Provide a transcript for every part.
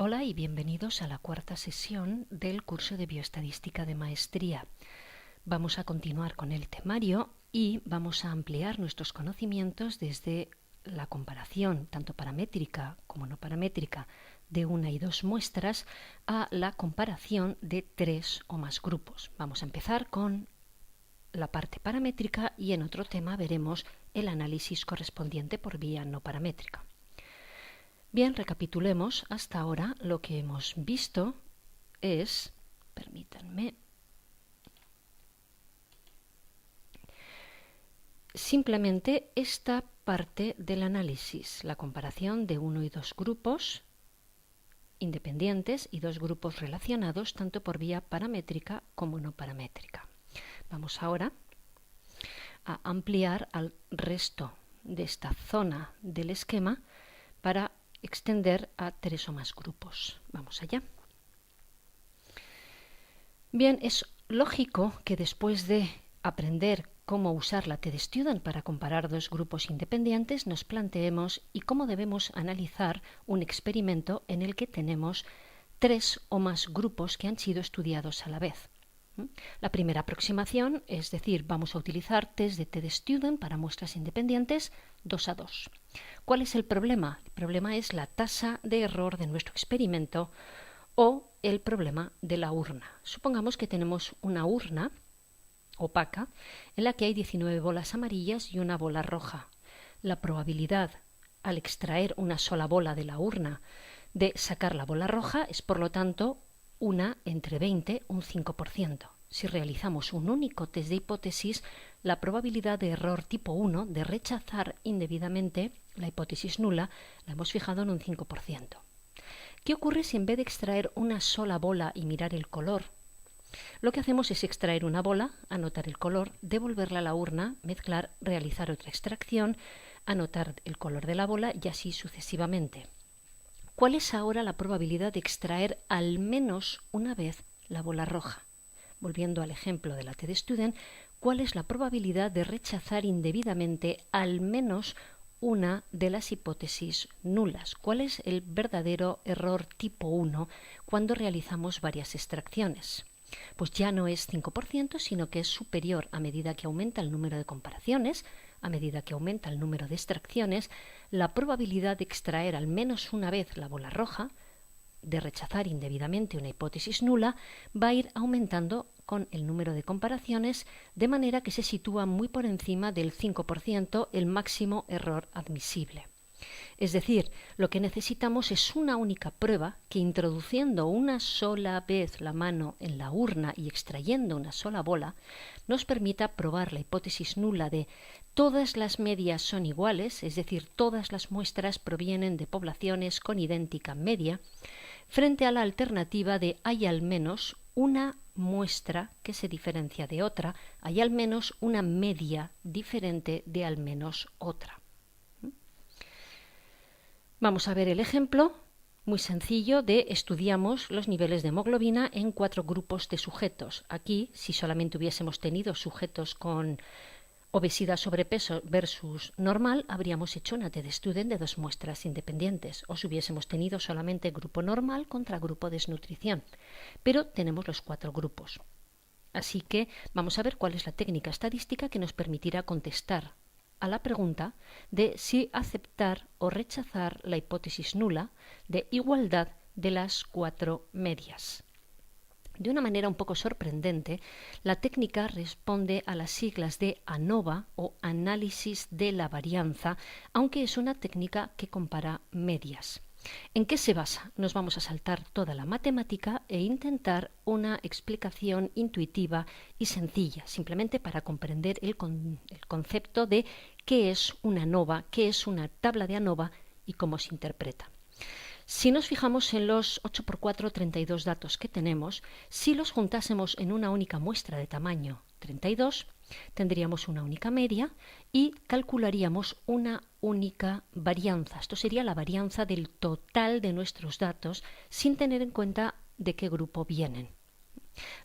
Hola y bienvenidos a la cuarta sesión del curso de Bioestadística de Maestría. Vamos a continuar con el temario y vamos a ampliar nuestros conocimientos desde la comparación, tanto paramétrica como no paramétrica, de una y dos muestras a la comparación de tres o más grupos. Vamos a empezar con la parte paramétrica y en otro tema veremos el análisis correspondiente por vía no paramétrica. Bien, recapitulemos. Hasta ahora lo que hemos visto es, permítanme, simplemente esta parte del análisis, la comparación de uno y dos grupos independientes y dos grupos relacionados tanto por vía paramétrica como no paramétrica. Vamos ahora a ampliar al resto de esta zona del esquema para extender a tres o más grupos. Vamos allá. Bien, es lógico que después de aprender cómo usar la TDStudent para comparar dos grupos independientes, nos planteemos y cómo debemos analizar un experimento en el que tenemos tres o más grupos que han sido estudiados a la vez. La primera aproximación, es decir, vamos a utilizar test de TDStudent para muestras independientes 2 a 2. ¿Cuál es el problema? El problema es la tasa de error de nuestro experimento o el problema de la urna. Supongamos que tenemos una urna opaca en la que hay 19 bolas amarillas y una bola roja. La probabilidad al extraer una sola bola de la urna de sacar la bola roja es, por lo tanto, 1 entre 20, un 5%. Si realizamos un único test de hipótesis, la probabilidad de error tipo 1 de rechazar indebidamente la hipótesis nula la hemos fijado en un 5%. ¿Qué ocurre si en vez de extraer una sola bola y mirar el color, lo que hacemos es extraer una bola, anotar el color, devolverla a la urna, mezclar, realizar otra extracción, anotar el color de la bola y así sucesivamente? ¿Cuál es ahora la probabilidad de extraer al menos una vez la bola roja? Volviendo al ejemplo de la TDStudent, ¿cuál es la probabilidad de rechazar indebidamente al menos una de las hipótesis nulas? ¿Cuál es el verdadero error tipo 1 cuando realizamos varias extracciones? Pues ya no es 5%, sino que es superior a medida que aumenta el número de comparaciones, a medida que aumenta el número de extracciones. La probabilidad de extraer al menos una vez la bola roja, de rechazar indebidamente una hipótesis nula, va a ir aumentando con el número de comparaciones, de manera que se sitúa muy por encima del 5%, el máximo error admisible. Es decir, lo que necesitamos es una única prueba que, introduciendo una sola vez la mano en la urna y extrayendo una sola bola, nos permita probar la hipótesis nula de todas las medias son iguales, es decir, todas las muestras provienen de poblaciones con idéntica media, frente a la alternativa de hay al menos una muestra que se diferencia de otra, hay al menos una media diferente de al menos otra. Vamos a ver el ejemplo muy sencillo de estudiamos los niveles de hemoglobina en 4 grupos de sujetos. Aquí, si solamente hubiésemos tenido sujetos con obesidad, sobrepeso versus normal, habríamos hecho una TDStudent de 2 muestras independientes, o si hubiésemos tenido solamente grupo normal contra grupo desnutrición. Pero tenemos los 4 grupos. Así que vamos a ver cuál es la técnica estadística que nos permitirá contestar a la pregunta de si aceptar o rechazar la hipótesis nula de igualdad de las 4 medias. De una manera un poco sorprendente, la técnica responde a las siglas de ANOVA o análisis de la varianza, aunque es una técnica que compara medias. ¿En qué se basa? Nos vamos a saltar toda la matemática e intentar una explicación intuitiva y sencilla, simplemente para comprender el concepto de qué es una ANOVA, qué es una tabla de ANOVA y cómo se interpreta. Si nos fijamos en los 8×4, 32 datos que tenemos, si los juntásemos en una única muestra de tamaño 32, tendríamos una única media y calcularíamos una única varianza. Esto sería la varianza del total de nuestros datos sin tener en cuenta de qué grupo vienen.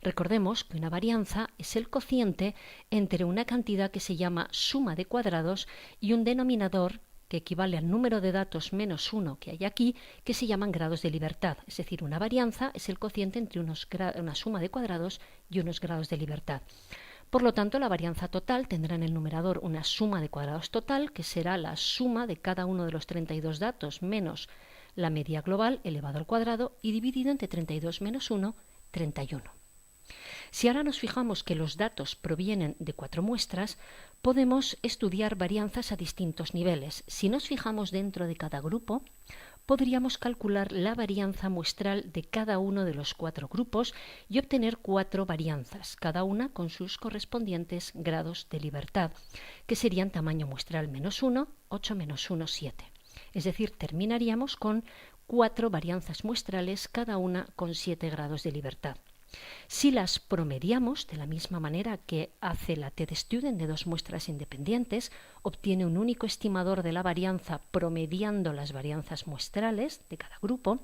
Recordemos que una varianza es el cociente entre una cantidad que se llama suma de cuadrados y un denominador que equivale al número de datos menos 1 que hay aquí, que se llaman grados de libertad. Es decir, una varianza es el cociente entre una suma de cuadrados y unos grados de libertad. Por lo tanto, la varianza total tendrá en el numerador una suma de cuadrados total, que será la suma de cada uno de los 32 datos menos la media global elevado al cuadrado y dividido entre 32 menos 1, 31. Si ahora nos fijamos que los datos provienen de 4 muestras, podemos estudiar varianzas a distintos niveles. Si nos fijamos dentro de cada grupo, podríamos calcular la varianza muestral de cada uno de los 4 grupos y obtener 4 varianzas, cada una con sus correspondientes grados de libertad, que serían tamaño muestral menos 1, 8 menos 1, 7. Es decir, terminaríamos con 4 varianzas muestrales, cada una con 7 grados de libertad. Si las promediamos de la misma manera que hace la t-student de 2 muestras independientes, obtiene un único estimador de la varianza promediando las varianzas muestrales de cada grupo,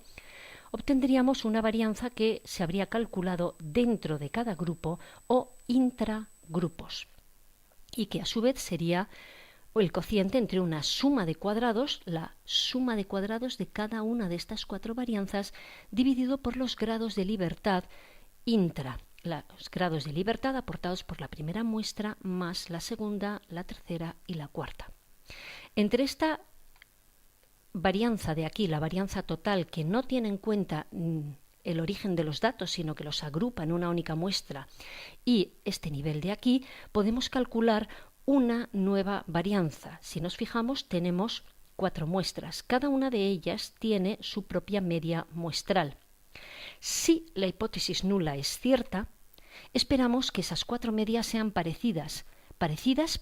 obtendríamos una varianza que se habría calculado dentro de cada grupo o intragrupos y que a su vez sería el cociente entre una suma de cuadrados, la suma de cuadrados de cada una de estas 4 varianzas dividido por los grados de libertad intra, los grados de libertad aportados por la primera muestra más la segunda, la tercera y la cuarta. Entre esta varianza de aquí, la varianza total, que no tiene en cuenta el origen de los datos, sino que los agrupa en una única muestra, y este nivel de aquí, podemos calcular una nueva varianza. Si nos fijamos, tenemos 4 muestras. Cada una de ellas tiene su propia media muestral. Si la hipótesis nula es cierta, esperamos que esas 4 medias sean parecidas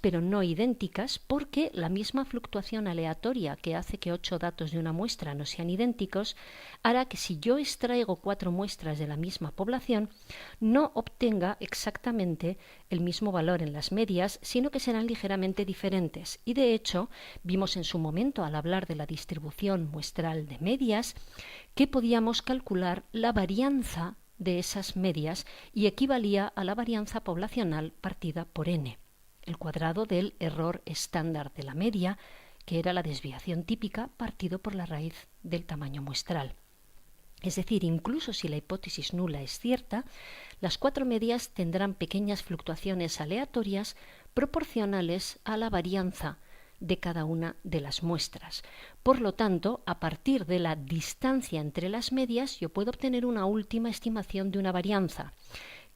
pero no idénticas, porque la misma fluctuación aleatoria que hace que 8 datos de una muestra no sean idénticos hará que si yo extraigo 4 muestras de la misma población no obtenga exactamente el mismo valor en las medias, sino que serán ligeramente diferentes. Y de hecho, vimos en su momento al hablar de la distribución muestral de medias que podíamos calcular la varianza de esas medias y equivalía a la varianza poblacional partida por n, el cuadrado del error estándar de la media, que era la desviación típica partido por la raíz del tamaño muestral. Es decir, incluso si la hipótesis nula es cierta, las 4 medias tendrán pequeñas fluctuaciones aleatorias proporcionales a la varianza de cada una de las muestras. Por lo tanto, a partir de la distancia entre las medias, yo puedo obtener una última estimación de una varianza,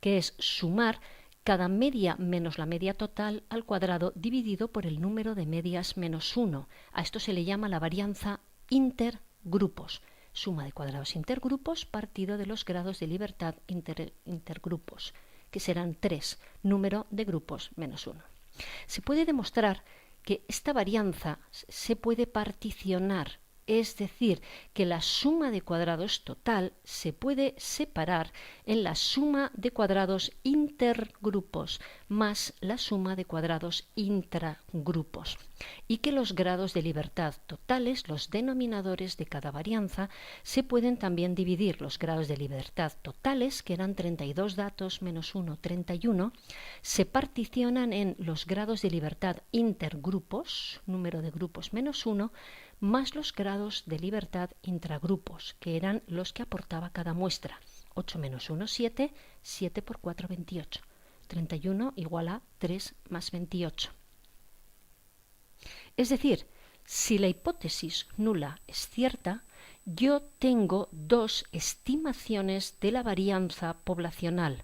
que es sumar cada media menos la media total al cuadrado dividido por el número de medias menos 1. A esto se le llama la varianza intergrupos. Suma de cuadrados intergrupos partido de los grados de libertad intergrupos, que serán 3, número de grupos menos 1. Se puede demostrar que esta varianza se puede particionar, es decir, que la suma de cuadrados total se puede separar en la suma de cuadrados intergrupos más la suma de cuadrados intragrupos, y que los grados de libertad totales, los denominadores de cada varianza, se pueden también dividir. Los grados de libertad totales, que eran 32 datos menos 1, 31, se particionan en los grados de libertad intergrupos, número de grupos menos 1, más los grados de libertad intragrupos, que eran los que aportaba cada muestra. 8 menos 1, 7, 7 por 4, 28. 31 igual a 3 más 28. Es decir, si la hipótesis nula es cierta, yo tengo 2 estimaciones de la varianza poblacional.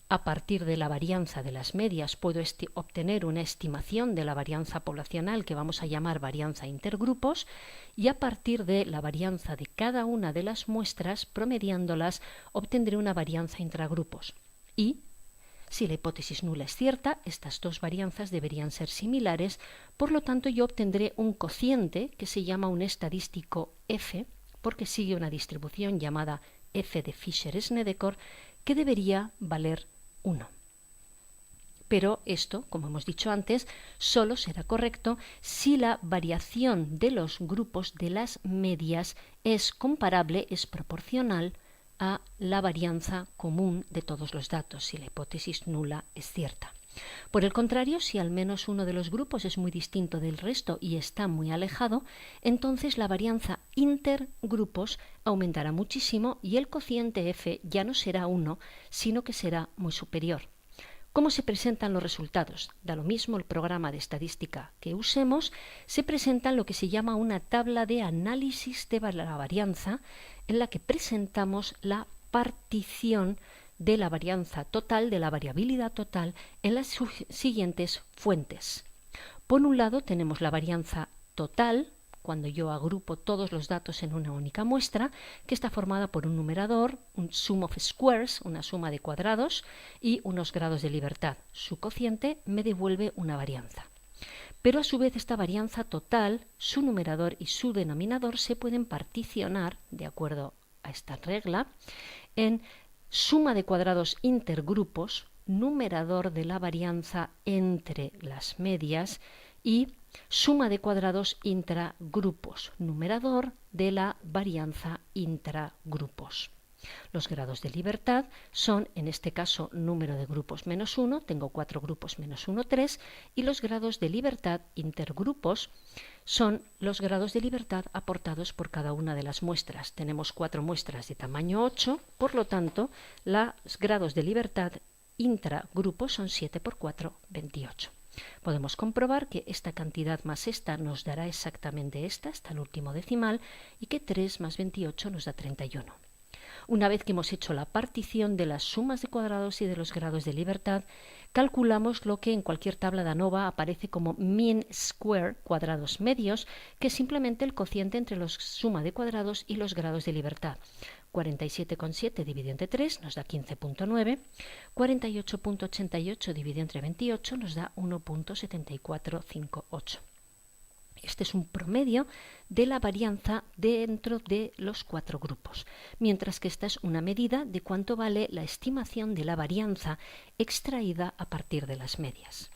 A partir de la varianza de las medias puedo obtener una estimación de la varianza poblacional que vamos a llamar varianza intergrupos, y a partir de la varianza de cada una de las muestras, promediándolas, obtendré una varianza intragrupos. Y si la hipótesis nula es cierta, estas 2 varianzas deberían ser similares, por lo tanto yo obtendré un cociente que se llama un estadístico F, porque sigue una distribución llamada F de Fisher-Snedecor, que debería valer 1. Pero esto, como hemos dicho antes, solo será correcto si la variación de los grupos de las medias es comparable, es proporcional a la varianza común de todos los datos, si la hipótesis nula es cierta. Por el contrario, si al menos uno de los grupos es muy distinto del resto y está muy alejado, entonces la varianza intergrupos aumentará muchísimo y el cociente F ya no será 1, sino que será muy superior. ¿Cómo se presentan los resultados? Da lo mismo el programa de estadística que usemos, se presenta lo que se llama una tabla de análisis de la varianza, en la que presentamos la partición de la varianza total, de la variabilidad total, en las siguientes fuentes. Por un lado tenemos la varianza total, cuando yo agrupo todos los datos en una única muestra, que está formada por un numerador, un sum of squares, una suma de cuadrados, y unos grados de libertad. Su cociente me devuelve una varianza. Pero a su vez esta varianza total, su numerador y su denominador se pueden particionar, de acuerdo a esta regla, en suma de cuadrados intergrupos, numerador de la varianza entre las medias, y suma de cuadrados intragrupos, numerador de la varianza intragrupos. Los grados de libertad son, en este caso, número de grupos menos 1, tengo 4 grupos menos 1, 3, y los grados de libertad intergrupos son los grados de libertad aportados por cada una de las muestras. Tenemos 4 muestras de tamaño 8, por lo tanto, los grados de libertad intragrupos son 7 por 4, 28. Podemos comprobar que esta cantidad más esta nos dará exactamente esta, hasta el último decimal, y que 3 más 28 nos da 31. Una vez que hemos hecho la partición de las sumas de cuadrados y de los grados de libertad, calculamos lo que en cualquier tabla de ANOVA aparece como mean square, cuadrados medios, que es simplemente el cociente entre la suma de cuadrados y los grados de libertad. 47,7 dividido entre 3 nos da 15,9, 48,88 dividido entre 28 nos da 1,7458. Este es un promedio de la varianza dentro de los 4 grupos, mientras que esta es una medida de cuánto vale la estimación de la varianza extraída a partir de las medias.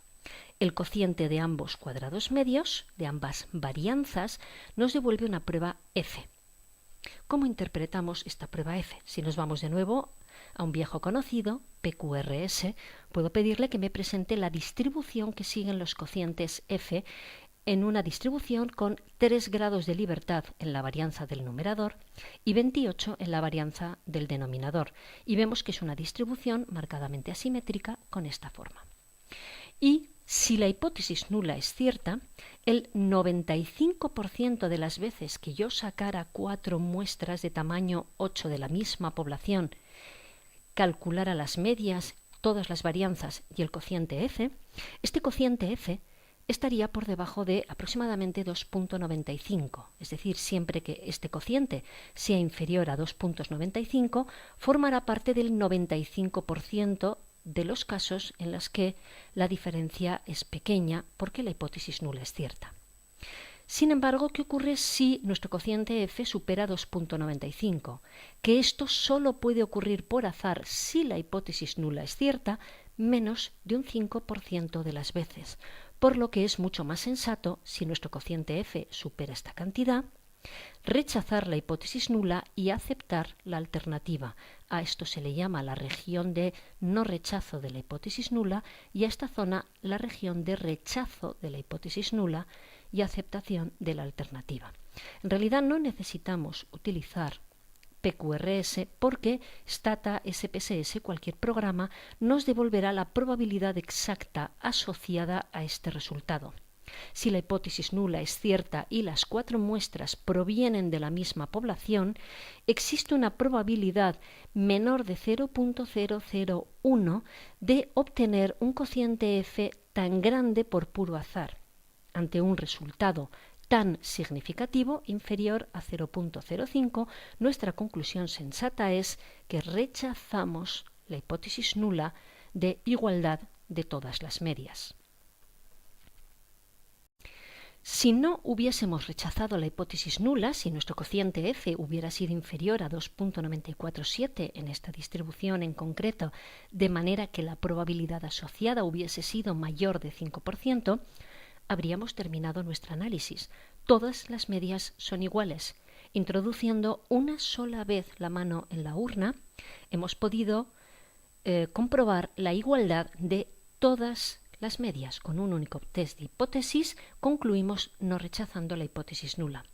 El cociente de ambos cuadrados medios, de ambas varianzas, nos devuelve una prueba F. ¿Cómo interpretamos esta prueba F? Si nos vamos de nuevo a un viejo conocido, PQRS, puedo pedirle que me presente la distribución que siguen los cocientes F en una distribución con 3 grados de libertad en la varianza del numerador y 28 en la varianza del denominador. Y vemos que es una distribución marcadamente asimétrica con esta forma. Y si la hipótesis nula es cierta, el 95% de las veces que yo sacara 4 muestras de tamaño 8 de la misma población, calculara las medias, todas las varianzas y el cociente F, este cociente F estaría por debajo de aproximadamente 2,95. Es decir, siempre que este cociente sea inferior a 2,95, formará parte del 95% de los casos en los que la diferencia es pequeña porque la hipótesis nula es cierta. Sin embargo, ¿qué ocurre si nuestro cociente F supera 2,95? Que esto solo puede ocurrir por azar si la hipótesis nula es cierta menos de un 5% de las veces, por lo que es mucho más sensato, si nuestro cociente F supera esta cantidad, rechazar la hipótesis nula y aceptar la alternativa. A esto se le llama la región de no rechazo de la hipótesis nula y a esta zona la región de rechazo de la hipótesis nula y aceptación de la alternativa. En realidad no necesitamos utilizar PQRS porque Stata SPSS, cualquier programa, nos devolverá la probabilidad exacta asociada a este resultado. Si la hipótesis nula es cierta y las 4 muestras provienen de la misma población, existe una probabilidad menor de 0,001 de obtener un cociente F tan grande por puro azar, ante un resultado tan significativo, inferior a 0,05, nuestra conclusión sensata es que rechazamos la hipótesis nula de igualdad de todas las medias. Si no hubiésemos rechazado la hipótesis nula, si nuestro cociente F hubiera sido inferior a 2,947 en esta distribución en concreto, de manera que la probabilidad asociada hubiese sido mayor de 5%, habríamos terminado nuestro análisis. Todas las medias son iguales. Introduciendo una sola vez la mano en la urna, hemos podido comprobar la igualdad de todas las medias con un único test de hipótesis, concluimos no rechazando la hipótesis nula.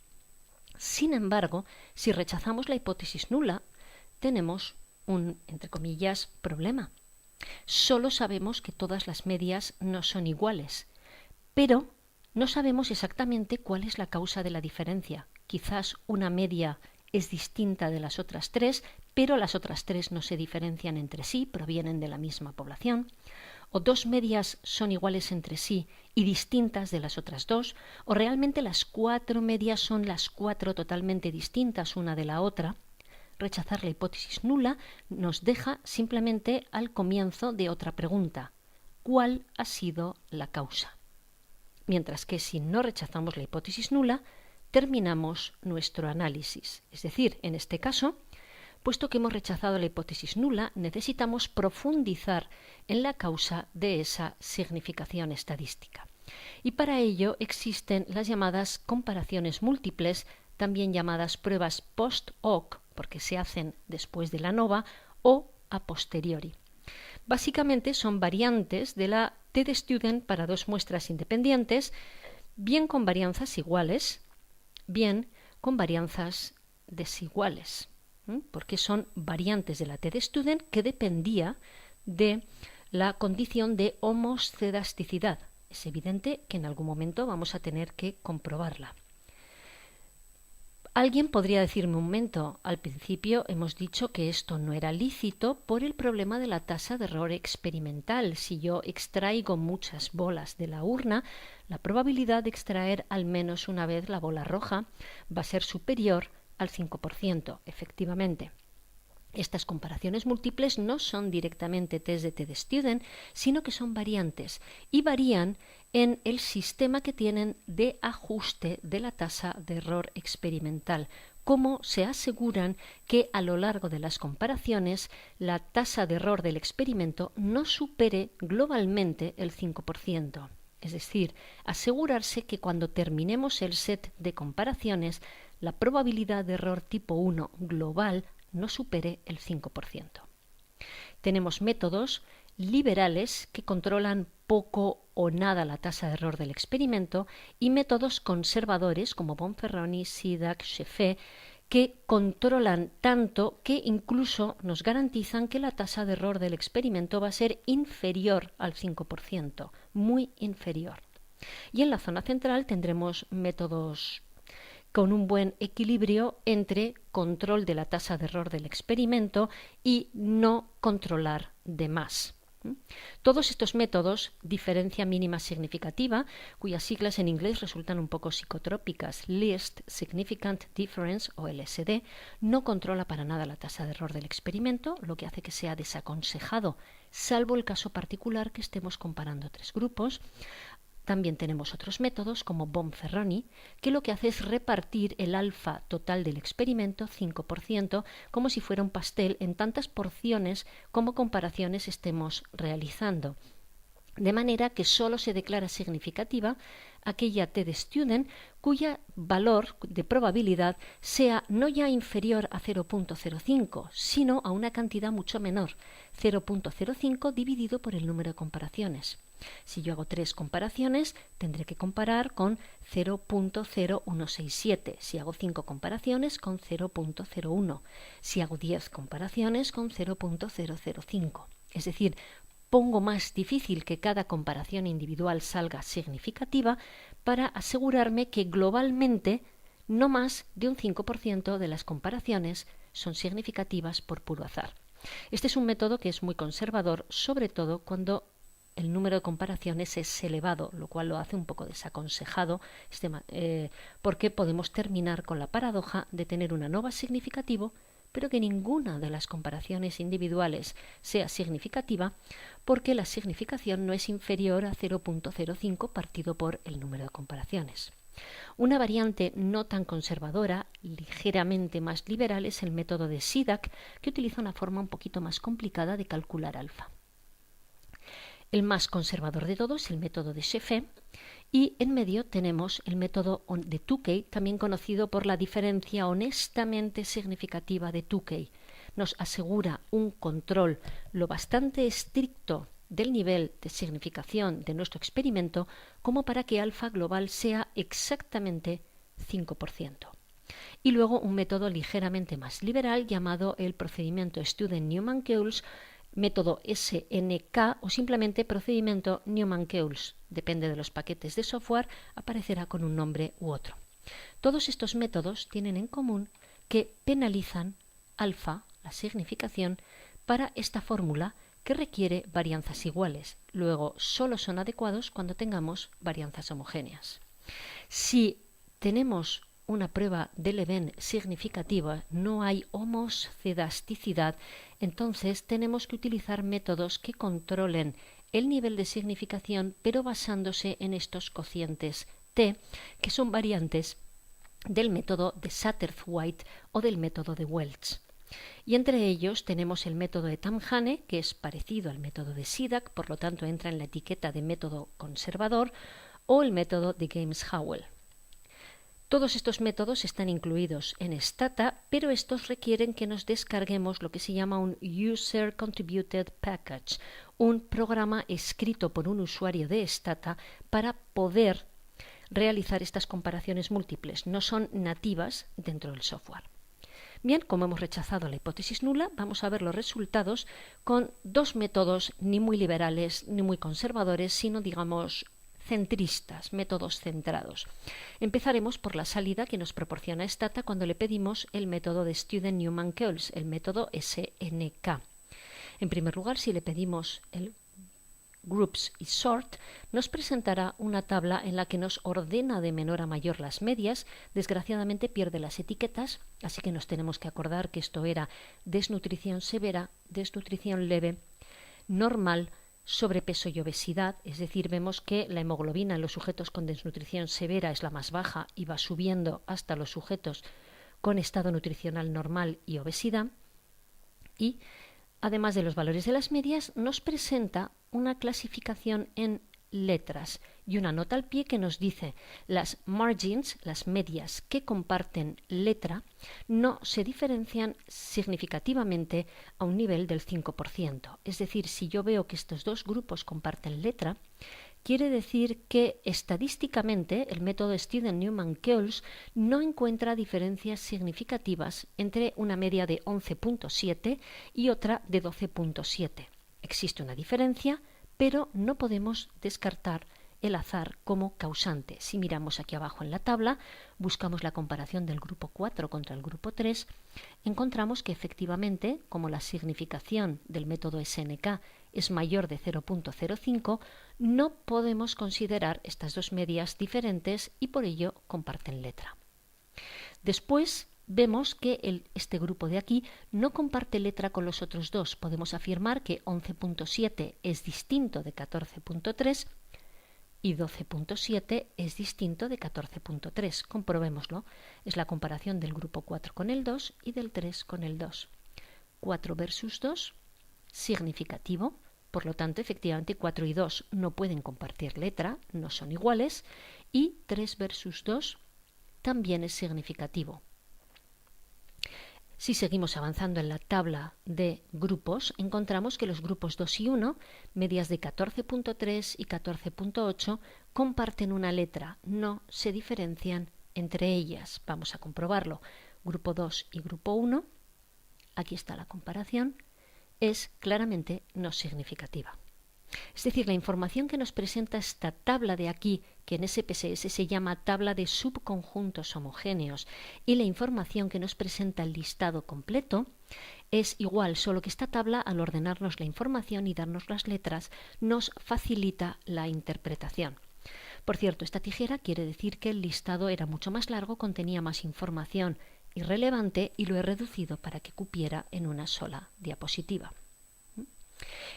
Sin embargo, si rechazamos la hipótesis nula, tenemos un, entre comillas, problema. Solo sabemos que todas las medias no son iguales, pero no sabemos exactamente cuál es la causa de la diferencia. Quizás una media es distinta de las otras tres, pero las otras tres no se diferencian entre sí, provienen de la misma población. O dos medias son iguales entre sí y distintas de las otras dos, o realmente las cuatro medias son las cuatro totalmente distintas una de la otra. Rechazar la hipótesis nula nos deja simplemente al comienzo de otra pregunta: ¿cuál ha sido la causa? Mientras que si no rechazamos la hipótesis nula, terminamos nuestro análisis. Es decir, en este caso, puesto que hemos rechazado la hipótesis nula, necesitamos profundizar en la causa de esa significación estadística. Y para ello existen las llamadas comparaciones múltiples, también llamadas pruebas post hoc, porque se hacen después de la ANOVA, o a posteriori. Básicamente son variantes de la t-de-student para dos muestras independientes, bien con varianzas iguales, bien con varianzas desiguales, porque son variantes de la t-de-student que dependía de la condición de homoscedasticidad. Es evidente que en algún momento vamos a tener que comprobarla. Alguien podría decirme un momento, al principio hemos dicho que esto no era lícito por el problema de la tasa de error experimental. Si yo extraigo muchas bolas de la urna, la probabilidad de extraer al menos una vez la bola roja va a ser superior al 5%, efectivamente. Estas comparaciones múltiples no son directamente test de t-de-student, sino que son variantes y varían en el sistema que tienen de ajuste de la tasa de error experimental, cómo se aseguran que a lo largo de las comparaciones la tasa de error del experimento no supere globalmente el 5%. Es decir, asegurarse que cuando terminemos el set de comparaciones, la probabilidad de error tipo 1 global no supere el 5%. Tenemos métodos liberales que controlan poco o nada la tasa de error del experimento y métodos conservadores como Bonferroni, Sidak, Shefé, que controlan tanto que incluso nos garantizan que la tasa de error del experimento va a ser inferior al 5%, muy inferior. Y en la zona central tendremos métodos con un buen equilibrio entre control de la tasa de error del experimento y no controlar de más. Todos estos métodos, diferencia mínima significativa, cuyas siglas en inglés resultan un poco psicotrópicas, Least Significant Difference o LSD, no controla para nada la tasa de error del experimento, lo que hace que sea desaconsejado, salvo el caso particular que estemos comparando tres grupos. También tenemos otros métodos como Bonferroni, que lo que hace es repartir el alfa total del experimento, 5%, como si fuera un pastel en tantas porciones como comparaciones estemos realizando. De manera que solo se declara significativa aquella t-de-student cuya valor de probabilidad sea no ya inferior a 0.05, sino a una cantidad mucho menor, 0.05 dividido por el número de comparaciones. Si yo hago 3 comparaciones, tendré que comparar con 0.0167. Si hago 5 comparaciones, con 0.01. Si hago 10 comparaciones, con 0.005. Es decir, pongo más difícil que cada comparación individual salga significativa para asegurarme que globalmente no más de un 5% de las comparaciones son significativas por puro azar. Este es un método que es muy conservador, sobre todo cuando el número de comparaciones es elevado, lo cual lo hace un poco desaconsejado, porque podemos terminar con la paradoja de tener una ANOVA significativo, pero que ninguna de las comparaciones individuales sea significativa, porque la significación no es inferior a 0.05 partido por el número de comparaciones. Una variante no tan conservadora, ligeramente más liberal, es el método de Sidak, que utiliza una forma un poquito más complicada de calcular alfa. El más conservador de todos es el método de Shefé, y en medio tenemos el método de Tukey, también conocido por la diferencia honestamente significativa de Tukey. Nos asegura un control lo bastante estricto del nivel de significación de nuestro experimento como para que alfa global sea exactamente 5%. Y luego un método ligeramente más liberal llamado el procedimiento Student-Newman-Keuls, método SNK o simplemente procedimiento Newman-Keuls, depende de los paquetes de software, aparecerá con un nombre u otro. Todos estos métodos tienen en común que penalizan alfa, la significación, para esta fórmula que requiere varianzas iguales. Luego, solo son adecuados cuando tengamos varianzas homogéneas. Si tenemos una prueba de Leven significativa, no hay homoscedasticidad, entonces tenemos que utilizar métodos que controlen el nivel de significación, pero basándose en estos cocientes T, que son variantes del método de Satterthwaite o del método de Welch. Y entre ellos tenemos el método de Tamhane, que es parecido al método de Sidak, por lo tanto entra en la etiqueta de método conservador, o el método de Games-Howell. Todos estos métodos están incluidos en Stata, pero estos requieren que nos descarguemos lo que se llama un User Contributed Package, un programa escrito por un usuario de Stata para poder realizar estas comparaciones múltiples. No son nativas dentro del software. Bien, como hemos rechazado la hipótesis nula, vamos a ver los resultados con dos métodos ni muy liberales ni muy conservadores, sino digamos centristas, métodos centrados. Empezaremos por la salida que nos proporciona Stata cuando le pedimos el método de Student-Newman-Keuls, el método SNK. En primer lugar, si le pedimos el Groups y Sort, nos presentará una tabla en la que nos ordena de menor a mayor las medias. Desgraciadamente pierde las etiquetas, así que nos tenemos que acordar que esto era desnutrición severa, desnutrición leve, normal, sobrepeso y obesidad, es decir, vemos que la hemoglobina en los sujetos con desnutrición severa es la más baja y va subiendo hasta los sujetos con estado nutricional normal y obesidad. Y además de los valores de las medias, nos presenta una clasificación en letras y una nota al pie que nos dice las margins, las medias que comparten letra, no se diferencian significativamente a un nivel del 5%. Es decir, si yo veo que estos dos grupos comparten letra, quiere decir que estadísticamente el método Student-Newman-Keuls no encuentra diferencias significativas entre una media de 11.7 y otra de 12.7. Existe una diferencia, pero no podemos descartar el azar como causante. Si miramos aquí abajo en la tabla, buscamos la comparación del grupo 4 contra el grupo 3, encontramos que efectivamente, como la significación del método SNK es mayor de 0.05, no podemos considerar estas dos medias diferentes y por ello comparten letra. Después vemos que este grupo de aquí no comparte letra con los otros dos. Podemos afirmar que 11.7 es distinto de 14.3 y 12.7 es distinto de 14.3. Comprobémoslo. Es la comparación del grupo 4 con el 2 y del 3 con el 2. 4 versus 2, significativo. Por lo tanto, efectivamente, 4 y 2 no pueden compartir letra, no son iguales. Y 3 versus 2 también es significativo. Si seguimos avanzando en la tabla de grupos, encontramos que los grupos 2 y 1, medias de 14.3 y 14.8, comparten una letra, no se diferencian entre ellas. Vamos a comprobarlo. Grupo 2 y grupo 1, aquí está la comparación, es claramente no significativa. Es decir, la información que nos presenta esta tabla de aquí, que en SPSS se llama tabla de subconjuntos homogéneos, y la información que nos presenta el listado completo, es igual, solo que esta tabla, al ordenarnos la información y darnos las letras, nos facilita la interpretación. Por cierto, esta tijera quiere decir que el listado era mucho más largo, contenía más información irrelevante y lo he reducido para que cupiera en una sola diapositiva.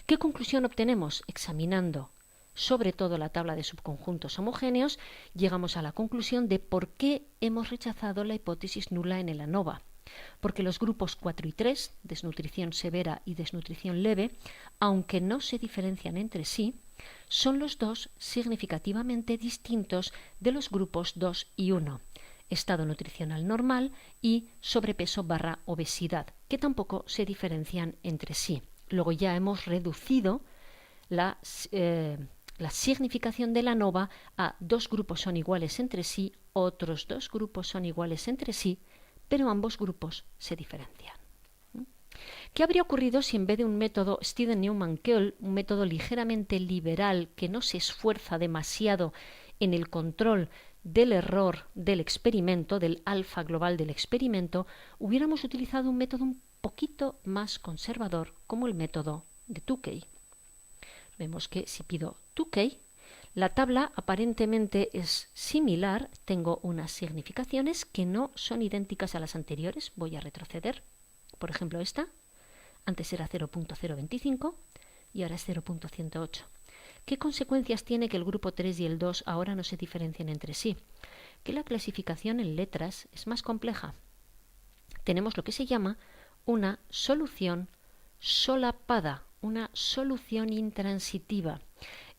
¿Qué conclusión obtenemos? Examinando sobre todo la tabla de subconjuntos homogéneos, llegamos a la conclusión de por qué hemos rechazado la hipótesis nula en el ANOVA. Porque los grupos 4 y 3, desnutrición severa y desnutrición leve, aunque no se diferencian entre sí, son los dos significativamente distintos de los grupos 2 y 1, estado nutricional normal y sobrepeso/obesidad, que tampoco se diferencian entre sí. Luego ya hemos reducido la significación de la ANOVA a dos grupos son iguales entre sí, otros dos grupos son iguales entre sí, pero ambos grupos se diferencian. ¿Qué habría ocurrido si en vez de un método Steven-Newman-Keul, un método ligeramente liberal que no se esfuerza demasiado en el control del error del experimento, del alfa global del experimento, hubiéramos utilizado un método un poquito más conservador como el método de Tukey? Vemos que si pido Tukey, la tabla aparentemente es similar, tengo unas significaciones que no son idénticas a las anteriores, voy a retroceder, por ejemplo esta, antes era 0.025 y ahora es 0.108. ¿Qué consecuencias tiene que el grupo 3 y el 2 ahora no se diferencien entre sí? Que la clasificación en letras es más compleja. Tenemos lo que se llama una solución solapada, una solución intransitiva.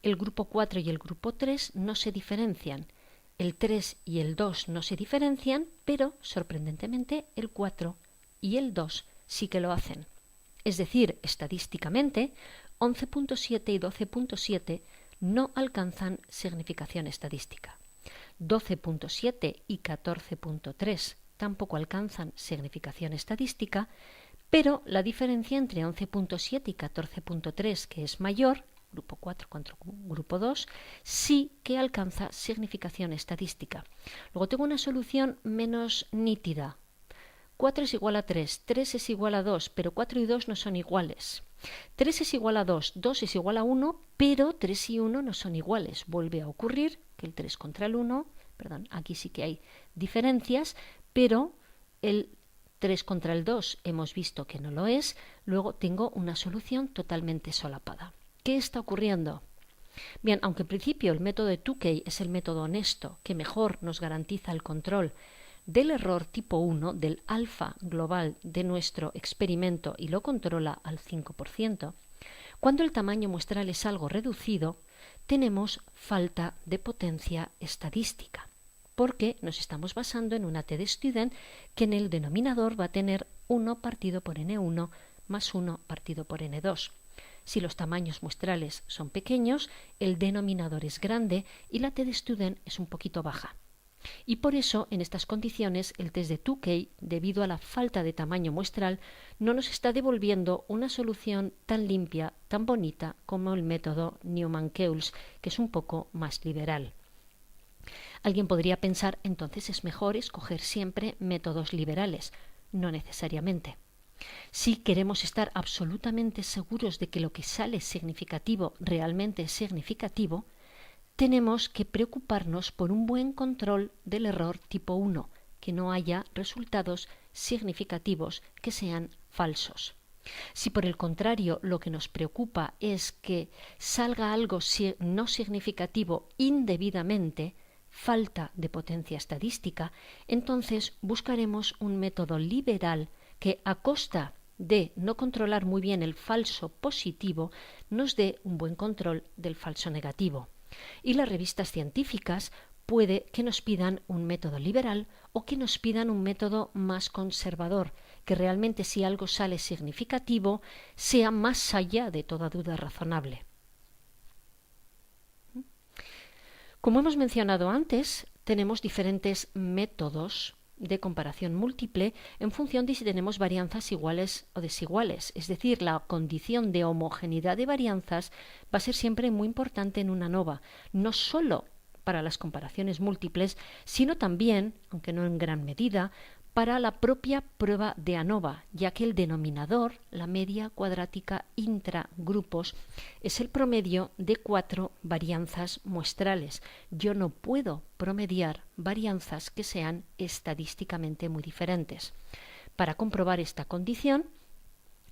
El grupo 4 y el grupo 3 no se diferencian. El 3 y el 2 no se diferencian, pero, sorprendentemente, el 4 y el 2 sí que lo hacen. Es decir, estadísticamente, 11.7 y 12.7 no alcanzan significación estadística. 12.7 y 14.3 tampoco alcanzan significación estadística, pero la diferencia entre 11.7 y 14.3, que es mayor, grupo 4 contra grupo 2, sí que alcanza significación estadística. Luego tengo una solución menos nítida. 4 es igual a 3, 3 es igual a 2, pero 4 y 2 no son iguales. 3 es igual a 2, 2 es igual a 1, pero 3 y 1 no son iguales. Vuelve a ocurrir que el 3 contra el 1, perdón, aquí sí que hay diferencias, pero el 3 contra el 2 hemos visto que no lo es. Luego tengo una solución totalmente solapada. ¿Qué está ocurriendo? Bien, aunque en principio el método de Tukey es el método honesto que mejor nos garantiza el control del error tipo 1, del alfa global de nuestro experimento y lo controla al 5%, cuando el tamaño muestral es algo reducido, tenemos falta de potencia estadística, porque nos estamos basando en una t-de-student que en el denominador va a tener 1 partido por n1 más 1 partido por n2. Si los tamaños muestrales son pequeños, el denominador es grande y la t-de-student es un poquito baja. Y por eso, en estas condiciones, el test de Tukey, debido a la falta de tamaño muestral, no nos está devolviendo una solución tan limpia, tan bonita como el método Newman-Keul, que es un poco más liberal. Alguien podría pensar, entonces es mejor escoger siempre métodos liberales. No necesariamente. Si queremos estar absolutamente seguros de que lo que sale significativo realmente es significativo, tenemos que preocuparnos por un buen control del error tipo 1, que no haya resultados significativos que sean falsos. Si por el contrario lo que nos preocupa es que salga algo no significativo indebidamente, falta de potencia estadística, entonces buscaremos un método liberal que a costa de no controlar muy bien el falso positivo, nos dé un buen control del falso negativo. Y las revistas científicas puede que nos pidan un método liberal o que nos pidan un método más conservador, que realmente si algo sale significativo sea más allá de toda duda razonable. Como hemos mencionado antes, tenemos diferentes métodos de comparación múltiple en función de si tenemos varianzas iguales o desiguales. Es decir, la condición de homogeneidad de varianzas va a ser siempre muy importante en una ANOVA, no solo para las comparaciones múltiples, sino también, aunque no en gran medida, para la propia prueba de ANOVA, ya que el denominador, la media cuadrática intragrupos, es el promedio de 4 varianzas muestrales. Yo no puedo promediar varianzas que sean estadísticamente muy diferentes. Para comprobar esta condición,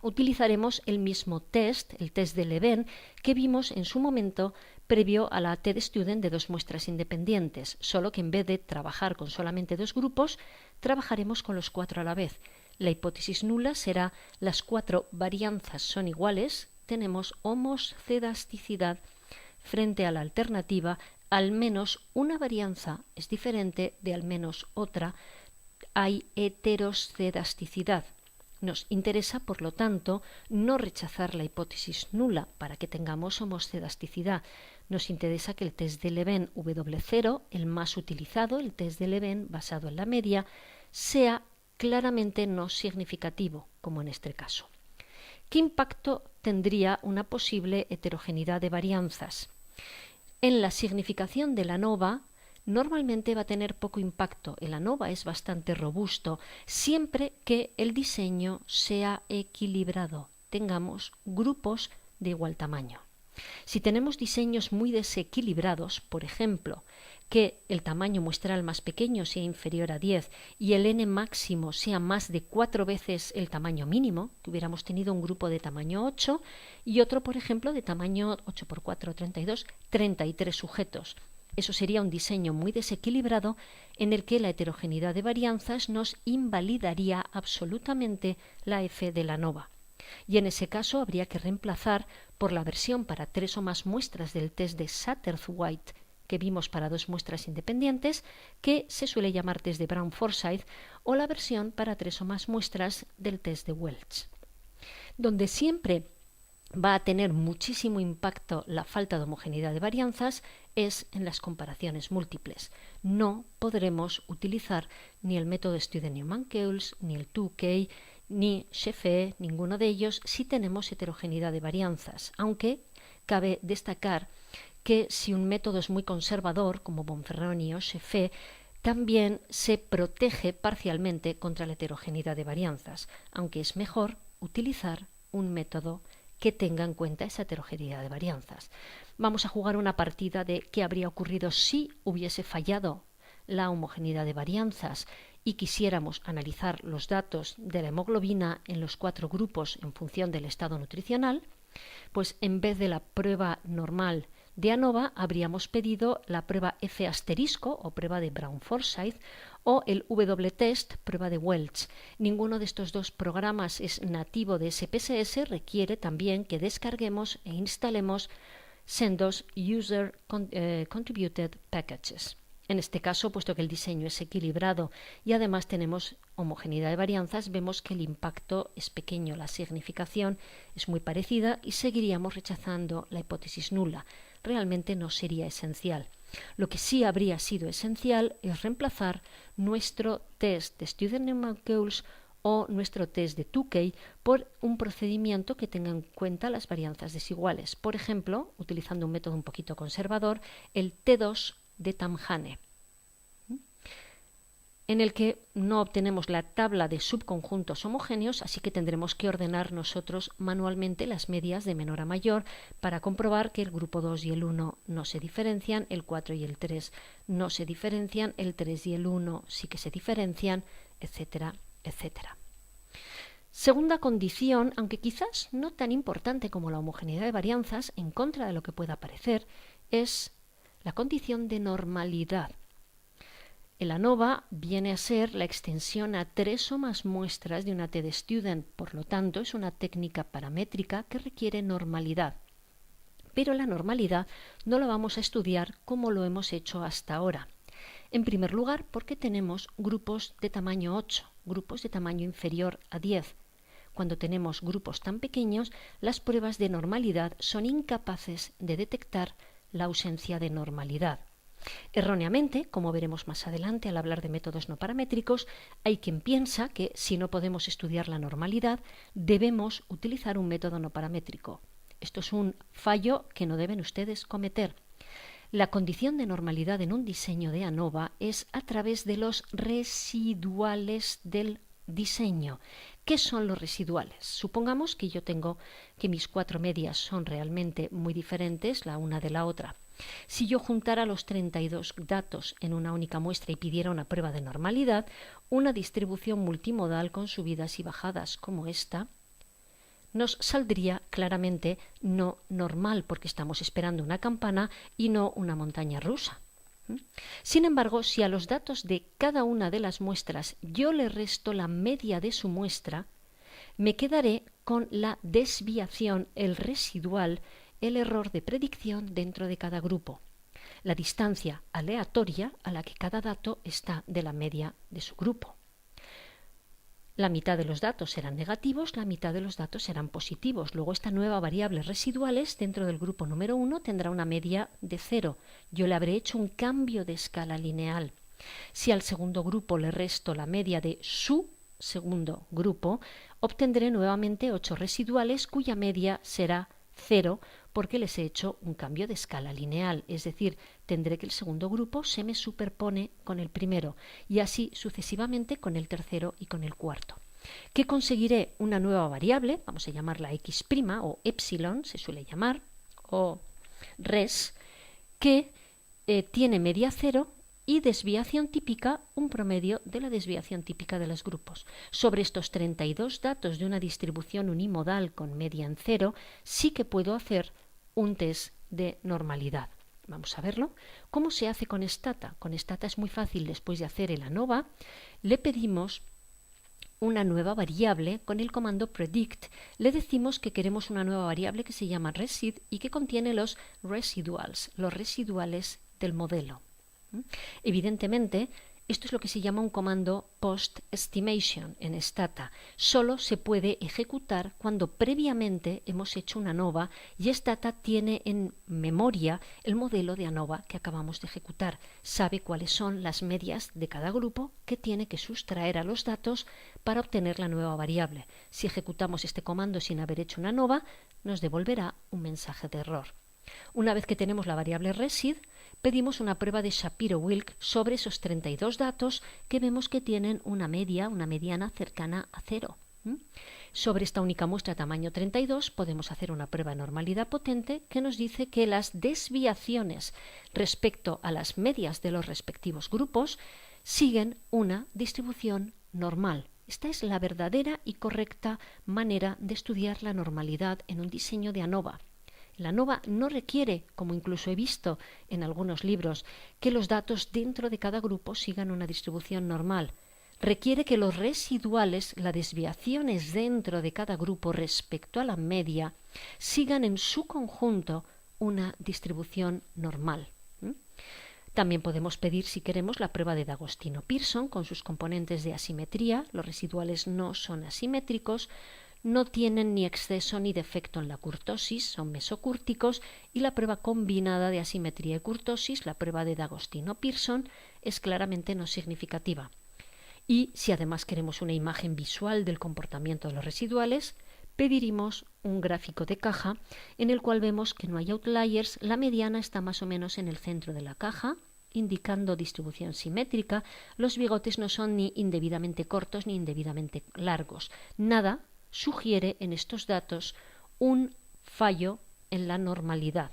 utilizaremos el mismo test, el test de Leven, que vimos en su momento previo a la t-de-student de 2 muestras independientes, solo que en vez de trabajar con solamente 2 grupos, trabajaremos con los 4 a la vez. La hipótesis nula será las 4 varianzas son iguales, tenemos homoscedasticidad frente a la alternativa, al menos una varianza es diferente de al menos otra, hay heteroscedasticidad. Nos interesa, por lo tanto, no rechazar la hipótesis nula para que tengamos homoscedasticidad. Nos interesa que el test de Leven W0, el más utilizado, el test de Leven basado en la media, sea claramente no significativo, como en este caso. ¿Qué impacto tendría una posible heterogeneidad de varianzas? En la significación de la ANOVA, normalmente va a tener poco impacto. El ANOVA es bastante robusto, siempre que el diseño sea equilibrado, tengamos grupos de igual tamaño. Si tenemos diseños muy desequilibrados, por ejemplo, que el tamaño muestral más pequeño sea inferior a 10 y el n máximo sea más de 4 veces el tamaño mínimo, que hubiéramos tenido un grupo de tamaño 8 y otro, por ejemplo, de tamaño 8 por 4, 32, 33 sujetos. Eso sería un diseño muy desequilibrado en el que la heterogeneidad de varianzas nos invalidaría absolutamente la F de la ANOVA. Y en ese caso habría que reemplazar por la versión para 3 o más muestras del test de Satterthwaite que vimos para 2 muestras independientes, que se suele llamar test de Brown-Forsyth, o la versión para 3 o más muestras del test de Welch. Donde siempre va a tener muchísimo impacto la falta de homogeneidad de varianzas es en las comparaciones múltiples. No podremos utilizar ni el método Student-Newman-Keuls, ni el 2K, ni Shefé, ninguno de ellos, si tenemos heterogeneidad de varianzas, aunque cabe destacar que si un método es muy conservador, como Bonferroni o Shefé, también se protege parcialmente contra la heterogeneidad de varianzas, aunque es mejor utilizar un método que tenga en cuenta esa heterogeneidad de varianzas. Vamos a jugar una partida de qué habría ocurrido si hubiese fallado la homogeneidad de varianzas y quisiéramos analizar los datos de la hemoglobina en los 4 grupos en función del estado nutricional. Pues en vez de la prueba normal de ANOVA habríamos pedido la prueba F asterisco o prueba de Brown-Forsyth o el W-test, prueba de Welch. Ninguno de estos dos programas es nativo de SPSS, requiere también que descarguemos e instalemos sendos User Contributed Packages. En este caso, puesto que el diseño es equilibrado y además tenemos homogeneidad de varianzas, vemos que el impacto es pequeño, la significación es muy parecida y seguiríamos rechazando la hipótesis nula. Realmente no sería esencial. Lo que sí habría sido esencial es reemplazar nuestro test de Student-Newman-Keuls o nuestro test de Tukey por un procedimiento que tenga en cuenta las varianzas desiguales. Por ejemplo, utilizando un método un poquito conservador, el T2 de Tamhane, en el que no obtenemos la tabla de subconjuntos homogéneos, así que tendremos que ordenar nosotros manualmente las medias de menor a mayor para comprobar que el grupo 2 y el 1 no se diferencian, el 4 y el 3 no se diferencian, el 3 y el 1 sí que se diferencian, etcétera, etcétera. Segunda condición, aunque quizás no tan importante como la homogeneidad de varianzas, en contra de lo que pueda parecer, es la condición de normalidad. El ANOVA viene a ser la extensión a 3 o más muestras de una T-de-Student, por lo tanto es una técnica paramétrica que requiere normalidad. Pero la normalidad no la vamos a estudiar como lo hemos hecho hasta ahora. En primer lugar, porque tenemos grupos de tamaño 8, grupos de tamaño inferior a 10. Cuando tenemos grupos tan pequeños, las pruebas de normalidad son incapaces de detectar la ausencia de normalidad. Erróneamente, como veremos más adelante al hablar de métodos no paramétricos, hay quien piensa que si no podemos estudiar la normalidad, debemos utilizar un método no paramétrico. Esto es un fallo que no deben ustedes cometer. La condición de normalidad en un diseño de ANOVA es a través de los residuales del diseño. ¿Qué son los residuales? Supongamos que yo tengo que mis 4 medias son realmente muy diferentes la una de la otra. Si yo juntara los 32 datos en una única muestra y pidiera una prueba de normalidad, una distribución multimodal con subidas y bajadas como esta, nos saldría claramente no normal porque estamos esperando una campana y no una montaña rusa. Sin embargo, si a los datos de cada una de las muestras yo le resto la media de su muestra, me quedaré con la desviación, el residual, el error de predicción dentro de cada grupo, la distancia aleatoria a la que cada dato está de la media de su grupo. La mitad de los datos serán negativos, la mitad de los datos serán positivos. Luego esta nueva variable residuales dentro del grupo número 1 tendrá una media de 0. Yo le habré hecho un cambio de escala lineal. Si al segundo grupo le resto la media de su segundo grupo, obtendré nuevamente 8 residuales cuya media será 0 porque les he hecho un cambio de escala lineal, es decir, tendré que el segundo grupo se me superpone con el primero y así sucesivamente con el tercero y con el cuarto. ¿Qué conseguiré? Una nueva variable, vamos a llamarla x' o epsilon, se suele llamar, o res, que tiene media 0 y desviación típica, un promedio de la desviación típica de los grupos. Sobre estos 32 datos de una distribución unimodal con media en 0, sí que puedo hacer un test de normalidad. Vamos a verlo. ¿Cómo se hace con Stata? Con Stata es muy fácil. Después de hacer el ANOVA, le pedimos una nueva variable con el comando predict. Le decimos que queremos una nueva variable que se llama resid y que contiene los residuals del modelo. Evidentemente, esto es lo que se llama un comando post-estimation en Stata. Solo se puede ejecutar cuando previamente hemos hecho una ANOVA y Stata tiene en memoria el modelo de ANOVA que acabamos de ejecutar. Sabe cuáles son las medias de cada grupo que tiene que sustraer a los datos para obtener la nueva variable. Si ejecutamos este comando sin haber hecho una ANOVA, nos devolverá un mensaje de error. Una vez que tenemos la variable resid, pedimos una prueba de Shapiro-Wilk sobre esos 32 datos que vemos que tienen una mediana cercana a 0. Sobre esta única muestra tamaño 32 podemos hacer una prueba de normalidad potente que nos dice que las desviaciones respecto a las medias de los respectivos grupos siguen una distribución normal. Esta es la verdadera y correcta manera de estudiar la normalidad en un diseño de ANOVA. La ANOVA no requiere, como incluso he visto en algunos libros, que los datos dentro de cada grupo sigan una distribución normal. Requiere que los residuales, las desviaciones dentro de cada grupo respecto a la media, sigan en su conjunto una distribución normal. También podemos pedir, si queremos, la prueba de D'Agostino-Pearson con sus componentes de asimetría. Los residuales no son asimétricos, no tienen ni exceso ni defecto en la curtosis, son mesocúrticos, y la prueba combinada de asimetría y curtosis, la prueba de D'Agostino-Pearson, es claramente no significativa. Y si además queremos una imagen visual del comportamiento de los residuales, pediremos un gráfico de caja en el cual vemos que no hay outliers, la mediana está más o menos en el centro de la caja, indicando distribución simétrica, los bigotes no son ni indebidamente cortos ni indebidamente largos. Nada sugiere en estos datos un fallo en la normalidad.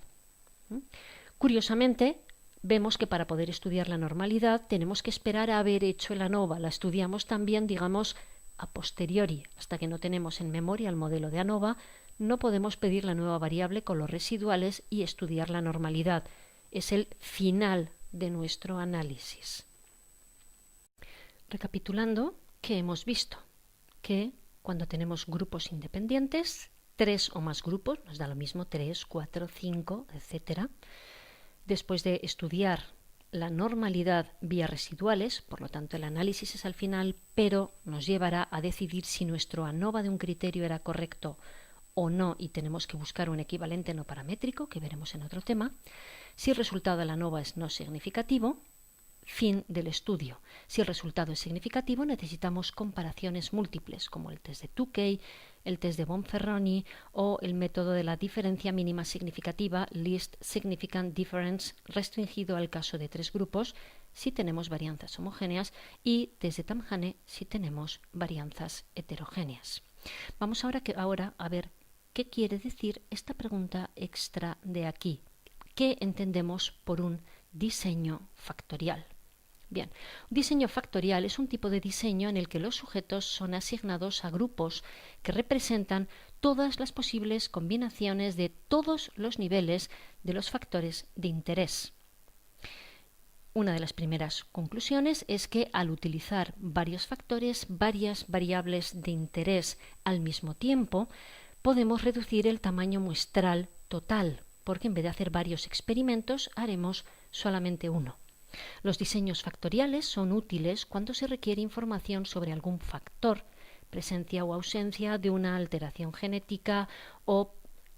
Curiosamente, vemos que para poder estudiar la normalidad tenemos que esperar a haber hecho el ANOVA. La estudiamos también, digamos, a posteriori. Hasta que no tenemos en memoria el modelo de ANOVA, no podemos pedir la nueva variable con los residuales y estudiar la normalidad. Es el final de nuestro análisis. Recapitulando, ¿qué hemos visto? Que cuando tenemos grupos independientes, 3 o más grupos, nos da lo mismo 3, 4, 5, etc. Después de estudiar la normalidad vía residuales, por lo tanto el análisis es al final, pero nos llevará a decidir si nuestro ANOVA de un criterio era correcto o no y tenemos que buscar un equivalente no paramétrico, que veremos en otro tema. Si el resultado de la ANOVA es no significativo, fin del estudio. Si el resultado es significativo, necesitamos comparaciones múltiples, como el test de Tukey, el test de Bonferroni o el método de la diferencia mínima significativa, Least Significant Difference, restringido al caso de 3 grupos, si tenemos varianzas homogéneas, y test de Tamhane si tenemos varianzas heterogéneas. Vamos ahora a ver qué quiere decir esta pregunta extra de aquí. ¿Qué entendemos por un diseño factorial? Bien, un diseño factorial es un tipo de diseño en el que los sujetos son asignados a grupos que representan todas las posibles combinaciones de todos los niveles de los factores de interés. Una de las primeras conclusiones es que al utilizar varios factores, varias variables de interés al mismo tiempo, podemos reducir el tamaño muestral total, porque en vez de hacer varios experimentos, haremos solamente uno. Los diseños factoriales son útiles cuando se requiere información sobre algún factor, presencia o ausencia de una alteración genética o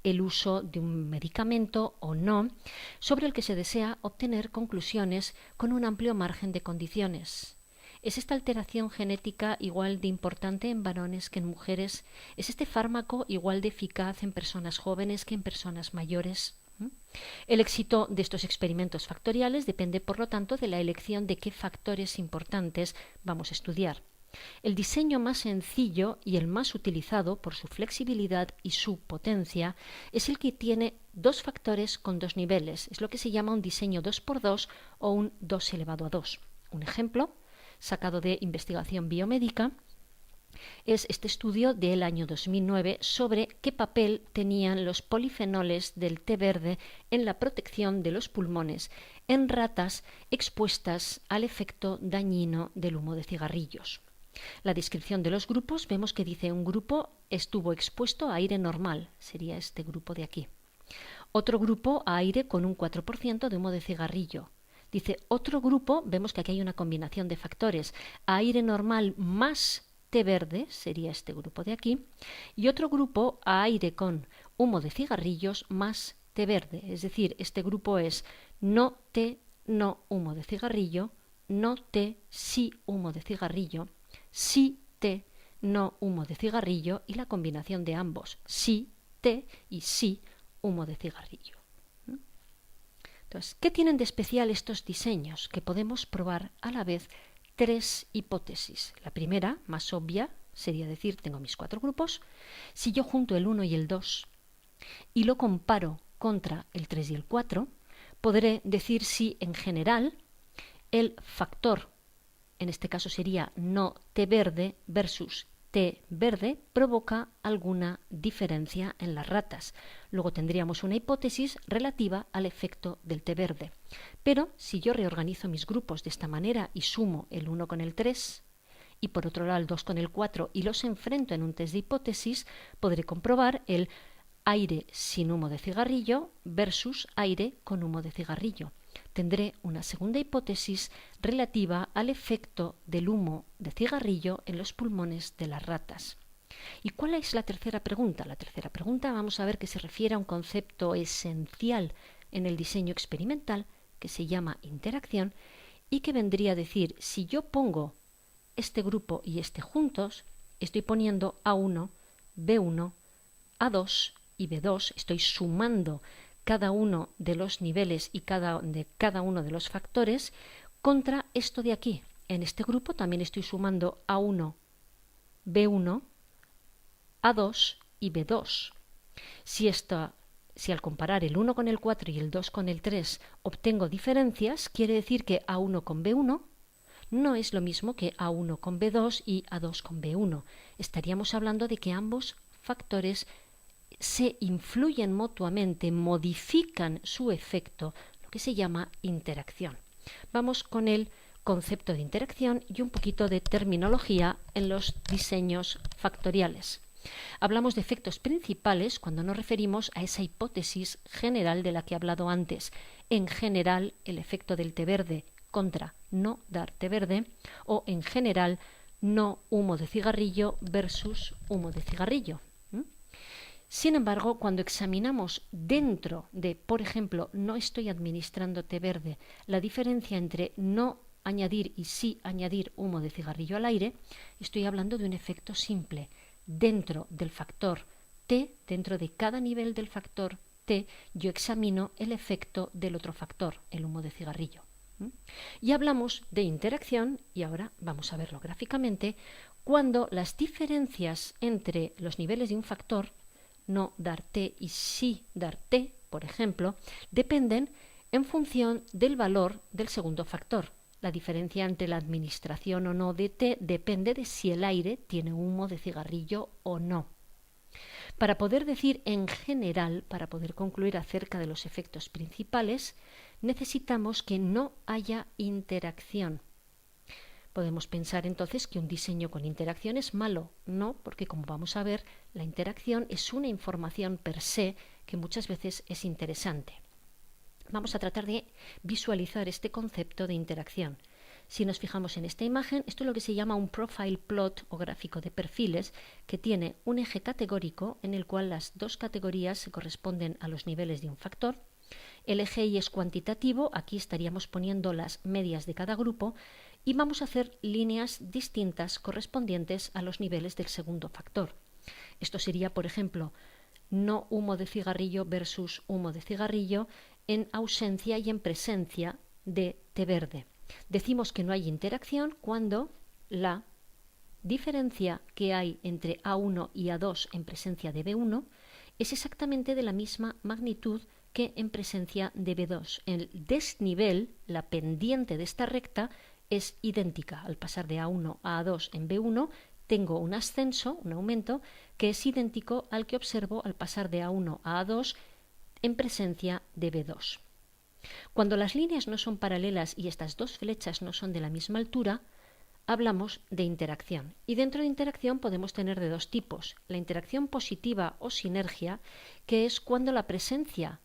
el uso de un medicamento o no, sobre el que se desea obtener conclusiones con un amplio margen de condiciones. ¿Es esta alteración genética igual de importante en varones que en mujeres? ¿Es este fármaco igual de eficaz en personas jóvenes que en personas mayores? El éxito de estos experimentos factoriales depende, por lo tanto, de la elección de qué factores importantes vamos a estudiar. El diseño más sencillo y el más utilizado por su flexibilidad y su potencia es el que tiene dos factores con dos niveles. Es lo que se llama un diseño 2x2 o un 2 elevado a 2. Un ejemplo, sacado de investigación biomédica, es este estudio del año 2009 sobre qué papel tenían los polifenoles del té verde en la protección de los pulmones en ratas expuestas al efecto dañino del humo de cigarrillos. La descripción de los grupos vemos que dice un grupo estuvo expuesto a aire normal, sería este grupo de aquí. Otro grupo a aire con un 4% de humo de cigarrillo. Dice otro grupo, vemos que aquí hay una combinación de factores, a aire normal más té verde, sería este grupo de aquí, y otro grupo a aire con humo de cigarrillos más té verde, es decir, este grupo es no té, no humo de cigarrillo, no té, sí humo de cigarrillo, sí té, no humo de cigarrillo y la combinación de ambos, sí té y sí humo de cigarrillo. Entonces, ¿qué tienen de especial estos diseños? Que podemos probar a la vez tres hipótesis. La primera, más obvia, sería decir, tengo mis cuatro grupos. Si yo junto el 1 y el 2 y lo comparo contra el 3 y el 4, podré decir si en general el factor, en este caso sería no té verde versus té verde, provoca alguna diferencia en las ratas. Luego tendríamos una hipótesis relativa al efecto del té verde. Pero si yo reorganizo mis grupos de esta manera y sumo el 1 con el 3 y por otro lado el 2 con el 4 y los enfrento en un test de hipótesis, podré comprobar el aire sin humo de cigarrillo versus aire con humo de cigarrillo. Tendré una segunda hipótesis relativa al efecto del humo de cigarrillo en los pulmones de las ratas. ¿Y cuál es la tercera pregunta? La tercera pregunta vamos a ver que se refiere a un concepto esencial en el diseño experimental que se llama interacción y que vendría a decir, si yo pongo este grupo y este juntos, estoy poniendo A1, B1, A2 y B2, estoy sumando cada uno de los niveles y de cada uno de los factores contra esto de aquí. En este grupo también estoy sumando A1, B1, A2 y B2. Si al comparar el 1 con el 4 y el 2 con el 3 obtengo diferencias, quiere decir que A1 con B1 no es lo mismo que A1 con B2 y A2 con B1. Estaríamos hablando de que ambos factores se influyen mutuamente, modifican su efecto, lo que se llama interacción. Vamos con el concepto de interacción y un poquito de terminología en los diseños factoriales. Hablamos de efectos principales cuando nos referimos a esa hipótesis general de la que he hablado antes. En general, el efecto del té verde contra no dar té verde, o en general, no humo de cigarrillo versus humo de cigarrillo. Sin embargo, cuando examinamos dentro de, por ejemplo, no estoy administrando té verde, la diferencia entre no añadir y sí añadir humo de cigarrillo al aire, estoy hablando de un efecto simple. Dentro del factor T, dentro de cada nivel del factor T, yo examino el efecto del otro factor, el humo de cigarrillo. Y hablamos de interacción, y ahora vamos a verlo gráficamente, cuando las diferencias entre los niveles de un factor, no dar T y sí dar T, por ejemplo, dependen en función del valor del segundo factor. La diferencia entre la administración o no de T depende de si el aire tiene humo de cigarrillo o no. Para poder decir en general, para poder concluir acerca de los efectos principales, necesitamos que no haya interacción. Podemos pensar entonces que un diseño con interacción es malo. No, porque como vamos a ver, la interacción es una información per se que muchas veces es interesante. Vamos a tratar de visualizar este concepto de interacción. Si nos fijamos en esta imagen, esto es lo que se llama un profile plot o gráfico de perfiles, que tiene un eje categórico en el cual las dos categorías se corresponden a los niveles de un factor. El eje Y es cuantitativo, aquí estaríamos poniendo las medias de cada grupo y vamos a hacer líneas distintas correspondientes a los niveles del segundo factor. Esto sería, por ejemplo, no humo de cigarrillo versus humo de cigarrillo en ausencia y en presencia de té verde. Decimos que no hay interacción cuando la diferencia que hay entre A1 y A2 en presencia de B1 es exactamente de la misma magnitud que en presencia de B2. El desnivel, la pendiente de esta recta, es idéntica. Al pasar de A1 a A2 en B1, tengo un ascenso, un aumento, que es idéntico al que observo al pasar de A1 a A2 en presencia de B2. Cuando las líneas no son paralelas y estas dos flechas no son de la misma altura, hablamos de interacción. Y dentro de interacción podemos tener de dos tipos. La interacción positiva o sinergia, que es cuando la presencia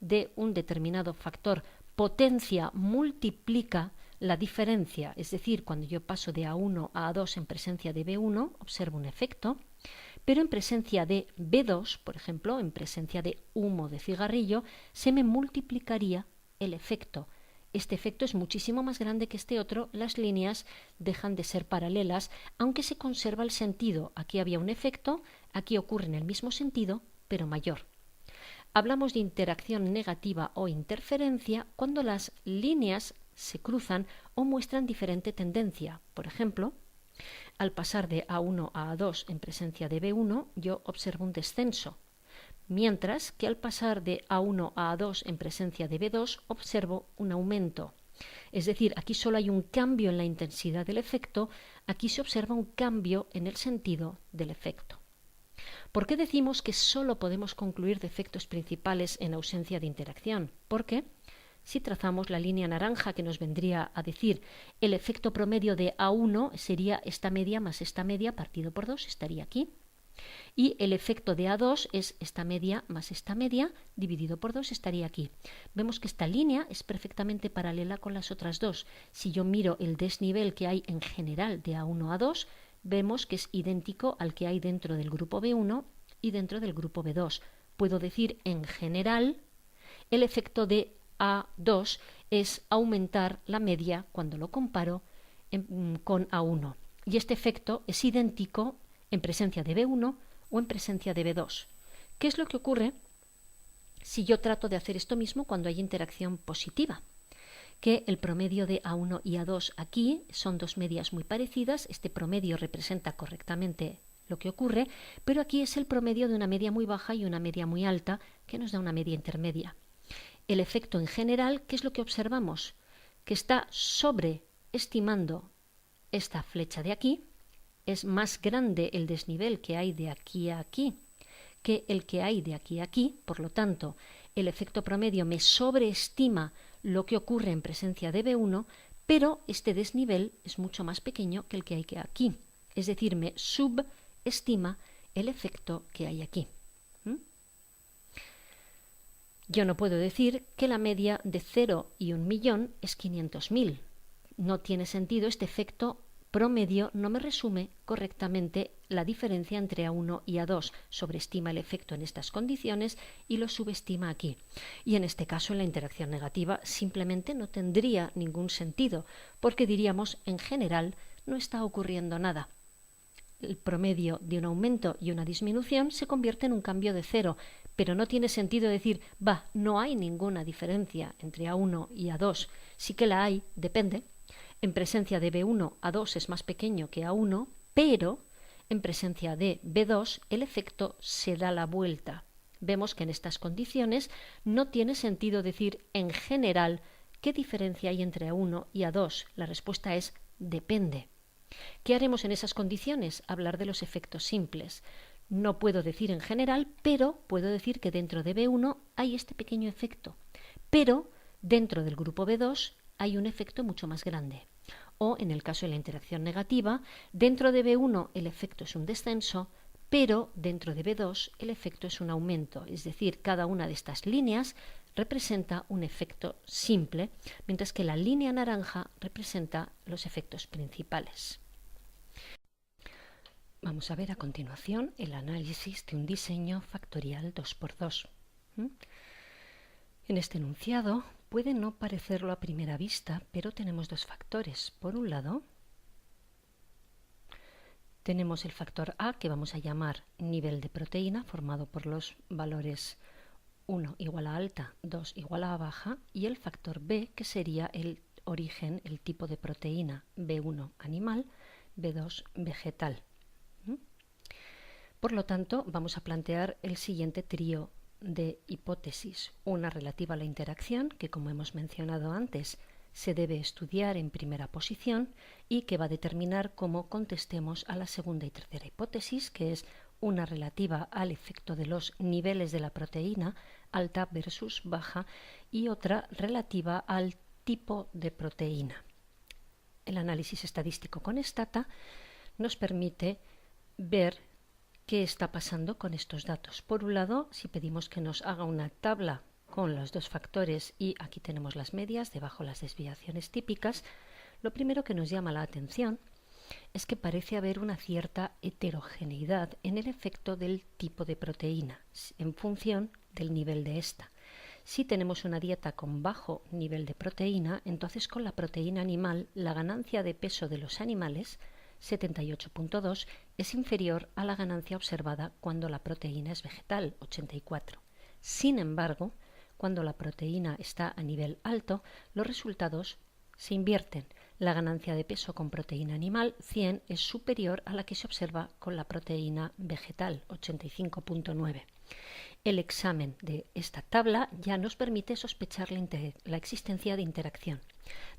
de un determinado factor potencia, multiplica la diferencia, es decir, cuando yo paso de A1 a A2 en presencia de B1, observo un efecto, pero en presencia de B2, por ejemplo, en presencia de humo de cigarrillo, se me multiplicaría el efecto. Este efecto es muchísimo más grande que este otro, las líneas dejan de ser paralelas, aunque se conserva el sentido. Aquí había un efecto, aquí ocurre en el mismo sentido, pero mayor. Hablamos de interacción negativa o interferencia cuando las líneas se cruzan o muestran diferente tendencia. Por ejemplo, al pasar de A1 a A2 en presencia de B1, yo observo un descenso, mientras que al pasar de A1 a A2 en presencia de B2 observo un aumento. Es decir, aquí solo hay un cambio en la intensidad del efecto, aquí se observa un cambio en el sentido del efecto. ¿Por qué decimos que solo podemos concluir de efectos principales en ausencia de interacción? Porque si trazamos la línea naranja que nos vendría a decir el efecto promedio de A1 sería esta media más esta media partido por 2, estaría aquí. Y el efecto de A2 es esta media más esta media dividido por 2, estaría aquí. Vemos que esta línea es perfectamente paralela con las otras dos. Si yo miro el desnivel que hay en general de A1 a A2, vemos que es idéntico al que hay dentro del grupo B1 y dentro del grupo B2. Puedo decir en general el efecto de A2 es aumentar la media cuando lo comparo con A1. Y este efecto es idéntico en presencia de B1 o en presencia de B2. ¿Qué es lo que ocurre si yo trato de hacer esto mismo cuando hay interacción positiva? Que el promedio de A1 y A2 aquí son dos medias muy parecidas. Este promedio representa correctamente lo que ocurre, pero aquí es el promedio de una media muy baja y una media muy alta, que nos da una media intermedia. El efecto en general, ¿qué es lo que observamos? Que está sobreestimando esta flecha de aquí. Es más grande el desnivel que hay de aquí a aquí que el que hay de aquí a aquí. Por lo tanto, el efecto promedio me sobreestima lo que ocurre en presencia de B1, pero este desnivel es mucho más pequeño que el que hay aquí. Es decir, me subestima el efecto que hay aquí. Yo no puedo decir que la media de 0 y 1.000.000 es 500.000. No tiene sentido, este efecto promedio no me resume correctamente la diferencia entre A1 y A2. Sobreestima el efecto en estas condiciones y lo subestima aquí. Y en este caso, en la interacción negativa, simplemente no tendría ningún sentido, porque diríamos, en general, no está ocurriendo nada. El promedio de un aumento y una disminución se convierte en un cambio de cero, pero no tiene sentido decir, no hay ninguna diferencia entre A1 y A2. Sí que la hay, depende. En presencia de B1, A2 es más pequeño que A1, pero en presencia de B2 el efecto se da la vuelta. Vemos que en estas condiciones no tiene sentido decir en general qué diferencia hay entre A1 y A2. La respuesta es depende. ¿Qué haremos en esas condiciones? Hablar de los efectos simples. No puedo decir en general, pero puedo decir que dentro de B1 hay este pequeño efecto. Pero dentro del grupo B2 hay un efecto mucho más grande. O, en el caso de la interacción negativa, dentro de B1 el efecto es un descenso, pero dentro de B2 el efecto es un aumento. Es decir, cada una de estas líneas representa un efecto simple, mientras que la línea naranja representa los efectos principales. Vamos a ver a continuación el análisis de un diseño factorial 2×2. En este enunciado puede no parecerlo a primera vista, pero tenemos dos factores. Por un lado, tenemos el factor A, que vamos a llamar nivel de proteína, formado por los valores 1 igual a alta, 2 igual a baja, y el factor B, que sería el origen, el tipo de proteína, B1 animal, B2 vegetal. Por lo tanto, vamos a plantear el siguiente trío de hipótesis. Una relativa a la interacción, que como hemos mencionado antes, se debe estudiar en primera posición y que va a determinar cómo contestemos a la segunda y tercera hipótesis, que es una relativa al efecto de los niveles de la proteína, alta versus baja, y otra relativa al tipo de proteína. El análisis estadístico con Stata nos permite ver qué está pasando con estos datos. Por un lado, si pedimos que nos haga una tabla con los dos factores y aquí tenemos las medias, debajo las desviaciones típicas, lo primero que nos llama la atención es que parece haber una cierta heterogeneidad en el efecto del tipo de proteína en función del nivel de esta. Si tenemos una dieta con bajo nivel de proteína, entonces con la proteína animal la ganancia de peso de los animales 78.2 es inferior a la ganancia observada cuando la proteína es vegetal, 84. Sin embargo, cuando la proteína está a nivel alto, los resultados se invierten. La ganancia de peso con proteína animal, 100, es superior a la que se observa con la proteína vegetal, 85.9. El examen de esta tabla ya nos permite sospechar la existencia de interacción.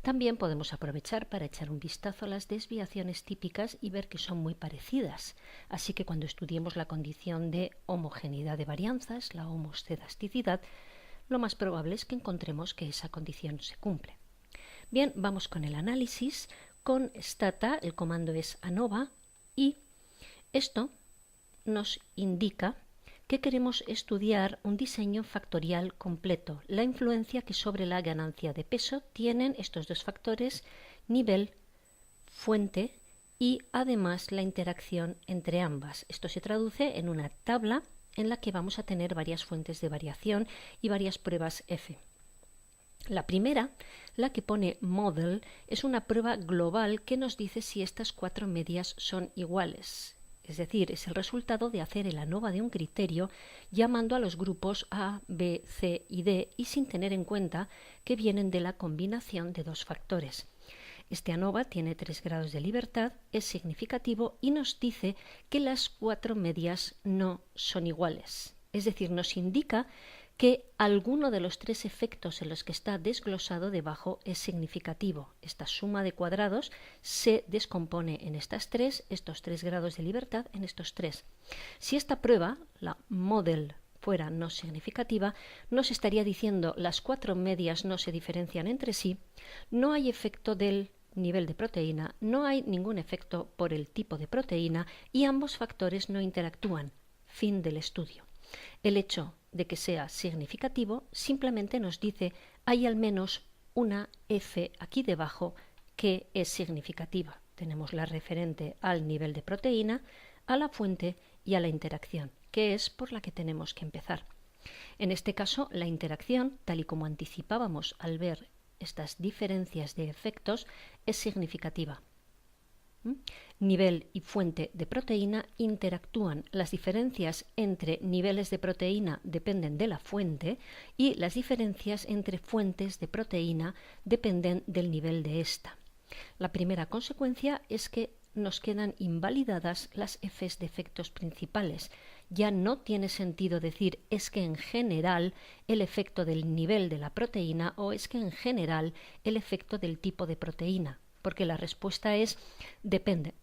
También podemos aprovechar para echar un vistazo a las desviaciones típicas y ver que son muy parecidas. Así que cuando estudiemos la condición de homogeneidad de varianzas, la homoscedasticidad, lo más probable es que encontremos que esa condición se cumple. Bien, vamos con el análisis. Con Stata el comando es ANOVA y esto nos indica que queremos estudiar un diseño factorial completo, la influencia que sobre la ganancia de peso tienen estos dos factores, nivel, fuente y además la interacción entre ambas. Esto se traduce en una tabla en la que vamos a tener varias fuentes de variación y varias pruebas F. La primera, la que pone model, es una prueba global que nos dice si estas cuatro medias son iguales. Es decir, es el resultado de hacer el ANOVA de un criterio llamando a los grupos A, B, C y D y sin tener en cuenta que vienen de la combinación de dos factores. Este ANOVA tiene 3 grados de libertad, es significativo y nos dice que las cuatro medias no son iguales. Es decir, nos indica que alguno de los 3 efectos en los que está desglosado debajo es significativo. Esta suma de cuadrados se descompone en estas 3, estos 3 grados de libertad en estos 3. Si esta prueba, la model, fuera no significativa, nos estaría diciendo las 4 medias no se diferencian entre sí, no hay efecto del nivel de proteína, no hay ningún efecto por el tipo de proteína y ambos factores no interactúan. Fin del estudio. El hecho de que sea significativo simplemente nos dice hay al menos una F aquí debajo que es significativa. Tenemos la referente al nivel de proteína, a la fuente y a la interacción, que es por la que tenemos que empezar. En este caso, la interacción, tal y como anticipábamos al ver estas diferencias de efectos, es significativa. Nivel y fuente de proteína interactúan. Las diferencias entre niveles de proteína dependen de la fuente y las diferencias entre fuentes de proteína dependen del nivel de esta. La primera consecuencia es que nos quedan invalidadas las Fs de efectos principales. Ya no tiene sentido decir es que en general el efecto del nivel de la proteína o es que en general el efecto del tipo de proteína, porque la respuesta es depende.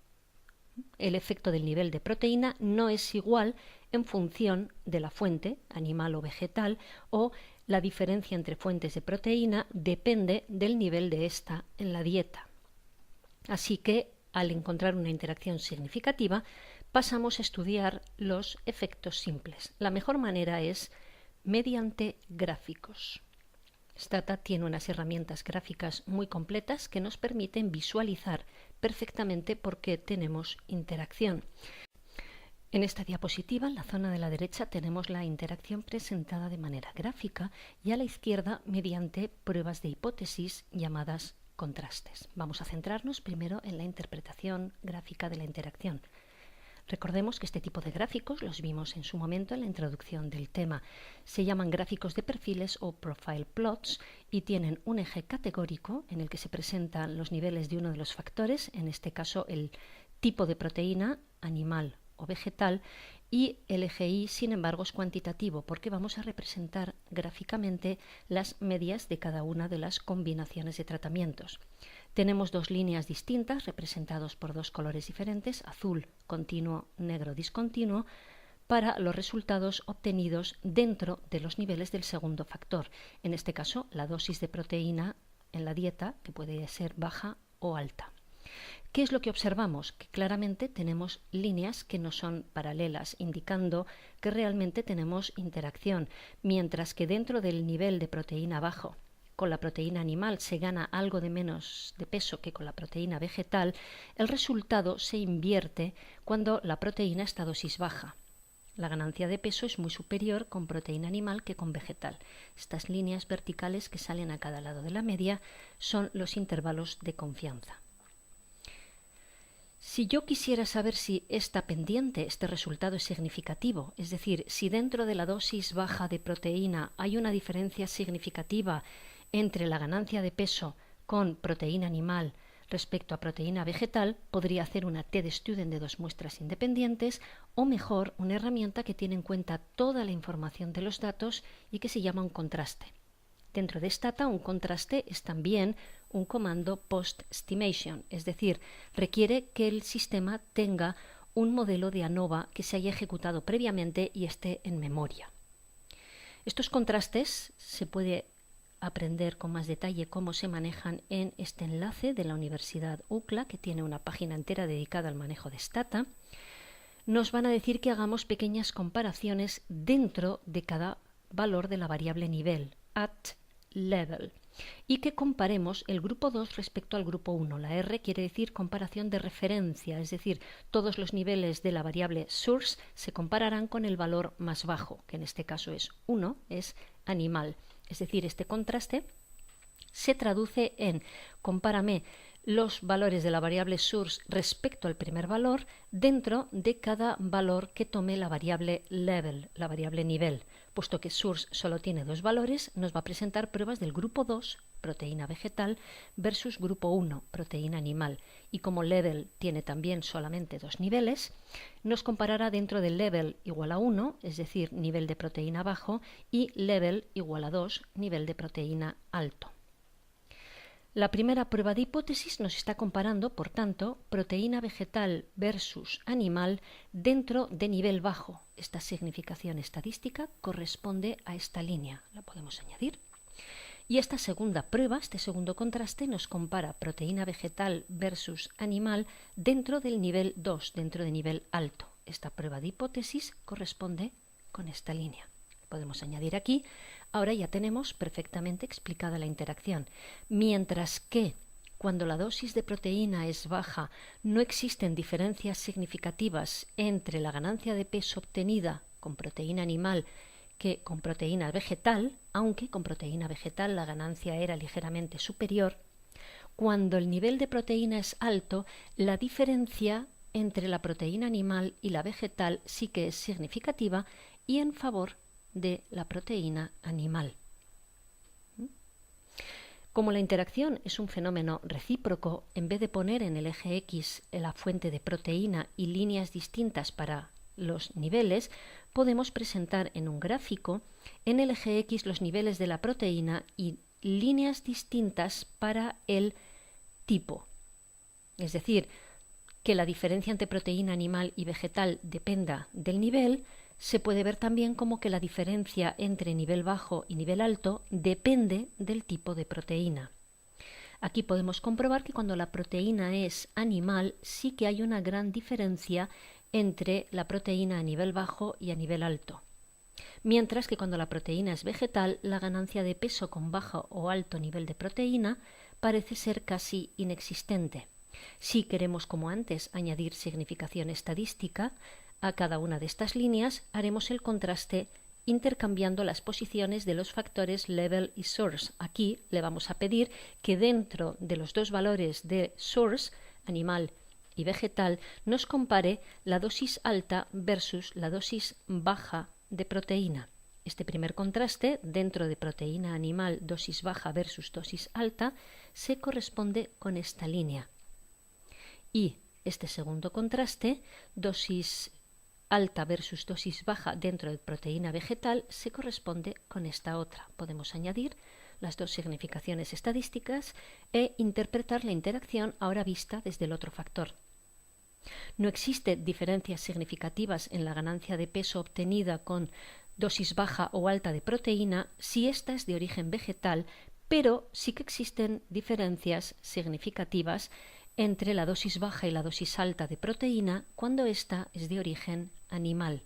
El efecto del nivel de proteína no es igual en función de la fuente, animal o vegetal, o la diferencia entre fuentes de proteína depende del nivel de esta en la dieta. Así que, al encontrar una interacción significativa, pasamos a estudiar los efectos simples. La mejor manera es mediante gráficos. Stata tiene unas herramientas gráficas muy completas que nos permiten visualizar perfectamente por qué tenemos interacción. En esta diapositiva, en la zona de la derecha, tenemos la interacción presentada de manera gráfica y a la izquierda mediante pruebas de hipótesis llamadas contrastes. Vamos a centrarnos primero en la interpretación gráfica de la interacción. Recordemos que este tipo de gráficos los vimos en su momento en la introducción del tema. Se llaman gráficos de perfiles o profile plots y tienen un eje categórico en el que se presentan los niveles de uno de los factores, en este caso el tipo de proteína animal o vegetal, y el eje Y, sin embargo, es cuantitativo porque vamos a representar gráficamente las medias de cada una de las combinaciones de tratamientos. Tenemos dos líneas distintas representadas por dos colores diferentes, azul continuo, negro discontinuo, para los resultados obtenidos dentro de los niveles del segundo factor. En este caso, la dosis de proteína en la dieta, que puede ser baja o alta. ¿Qué es lo que observamos? Que claramente tenemos líneas que no son paralelas, indicando que realmente tenemos interacción, mientras que dentro del nivel de proteína bajo, con la proteína animal se gana algo de menos de peso que con la proteína vegetal, el resultado se invierte cuando la proteína está a dosis baja. La ganancia de peso es muy superior con proteína animal que con vegetal. Estas líneas verticales que salen a cada lado de la media son los intervalos de confianza. Si yo quisiera saber si esta pendiente, este resultado es significativo, es decir, si dentro de la dosis baja de proteína hay una diferencia significativa entre la ganancia de peso con proteína animal respecto a proteína vegetal, podría hacer una t-student de dos muestras independientes o mejor, una herramienta que tiene en cuenta toda la información de los datos y que se llama un contraste. Dentro de Stata, un contraste es también un comando post-estimation, es decir, requiere que el sistema tenga un modelo de ANOVA que se haya ejecutado previamente y esté en memoria. Estos contrastes se puede aprender con más detalle cómo se manejan en este enlace de la Universidad UCLA, que tiene una página entera dedicada al manejo de Stata. Nos van a decir que hagamos pequeñas comparaciones dentro de cada valor de la variable nivel, at level, y que comparemos el grupo 2 respecto al grupo 1. La R quiere decir comparación de referencia, es decir, todos los niveles de la variable source se compararán con el valor más bajo, que en este caso es 1, es animal. Es decir, este contraste se traduce en compárame los valores de la variable source respecto al primer valor dentro de cada valor que tome la variable level, la variable nivel. Puesto que source solo tiene dos valores, nos va a presentar pruebas del grupo 2, proteína vegetal, versus grupo 1, proteína animal. Y como level tiene también solamente dos niveles, nos comparará dentro del level igual a 1, es decir, nivel de proteína bajo, y level igual a 2, nivel de proteína alto. La primera prueba de hipótesis nos está comparando, por tanto, proteína vegetal versus animal dentro de nivel bajo. Esta significación estadística corresponde a esta línea. La podemos añadir. Y esta segunda prueba, este segundo contraste, nos compara proteína vegetal versus animal dentro del nivel 2, dentro de nivel alto. Esta prueba de hipótesis corresponde con esta línea. Podemos añadir aquí. Ahora ya tenemos perfectamente explicada la interacción. Mientras que cuando la dosis de proteína es baja no existen diferencias significativas entre la ganancia de peso obtenida con proteína animal que con proteína vegetal, aunque con proteína vegetal la ganancia era ligeramente superior, cuando el nivel de proteína es alto, la diferencia entre la proteína animal y la vegetal sí que es significativa y en favor de la proteína animal. Como la interacción es un fenómeno recíproco, en vez de poner en el eje X la fuente de proteína y líneas distintas para los niveles, podemos presentar en un gráfico en el eje X los niveles de la proteína y líneas distintas para el tipo. Es decir, que la diferencia entre proteína animal y vegetal dependa del nivel. Se puede ver también como que la diferencia entre nivel bajo y nivel alto depende del tipo de proteína. Aquí podemos comprobar que cuando la proteína es animal sí que hay una gran diferencia entre la proteína a nivel bajo y a nivel alto. mientras que cuando la proteína es vegetal, la ganancia de peso con bajo o alto nivel de proteína parece ser casi inexistente. Si queremos, como antes, añadir significación estadística a cada una de estas líneas, haremos el contraste intercambiando las posiciones de los factores level y source. Aquí le vamos a pedir que dentro de los dos valores de source, animal y vegetal, nos compare la dosis alta versus la dosis baja de proteína. Este primer contraste, dentro de proteína animal dosis baja versus dosis alta, se corresponde con esta línea. Y este segundo contraste, dosis alta versus dosis baja dentro de proteína vegetal, se corresponde con esta otra. Podemos añadir las dos significaciones estadísticas e interpretar la interacción ahora vista desde el otro factor. No existen diferencias significativas en la ganancia de peso obtenida con dosis baja o alta de proteína si ésta es de origen vegetal, pero sí que existen diferencias significativas entre la dosis baja y la dosis alta de proteína cuando ésta es de origen animal.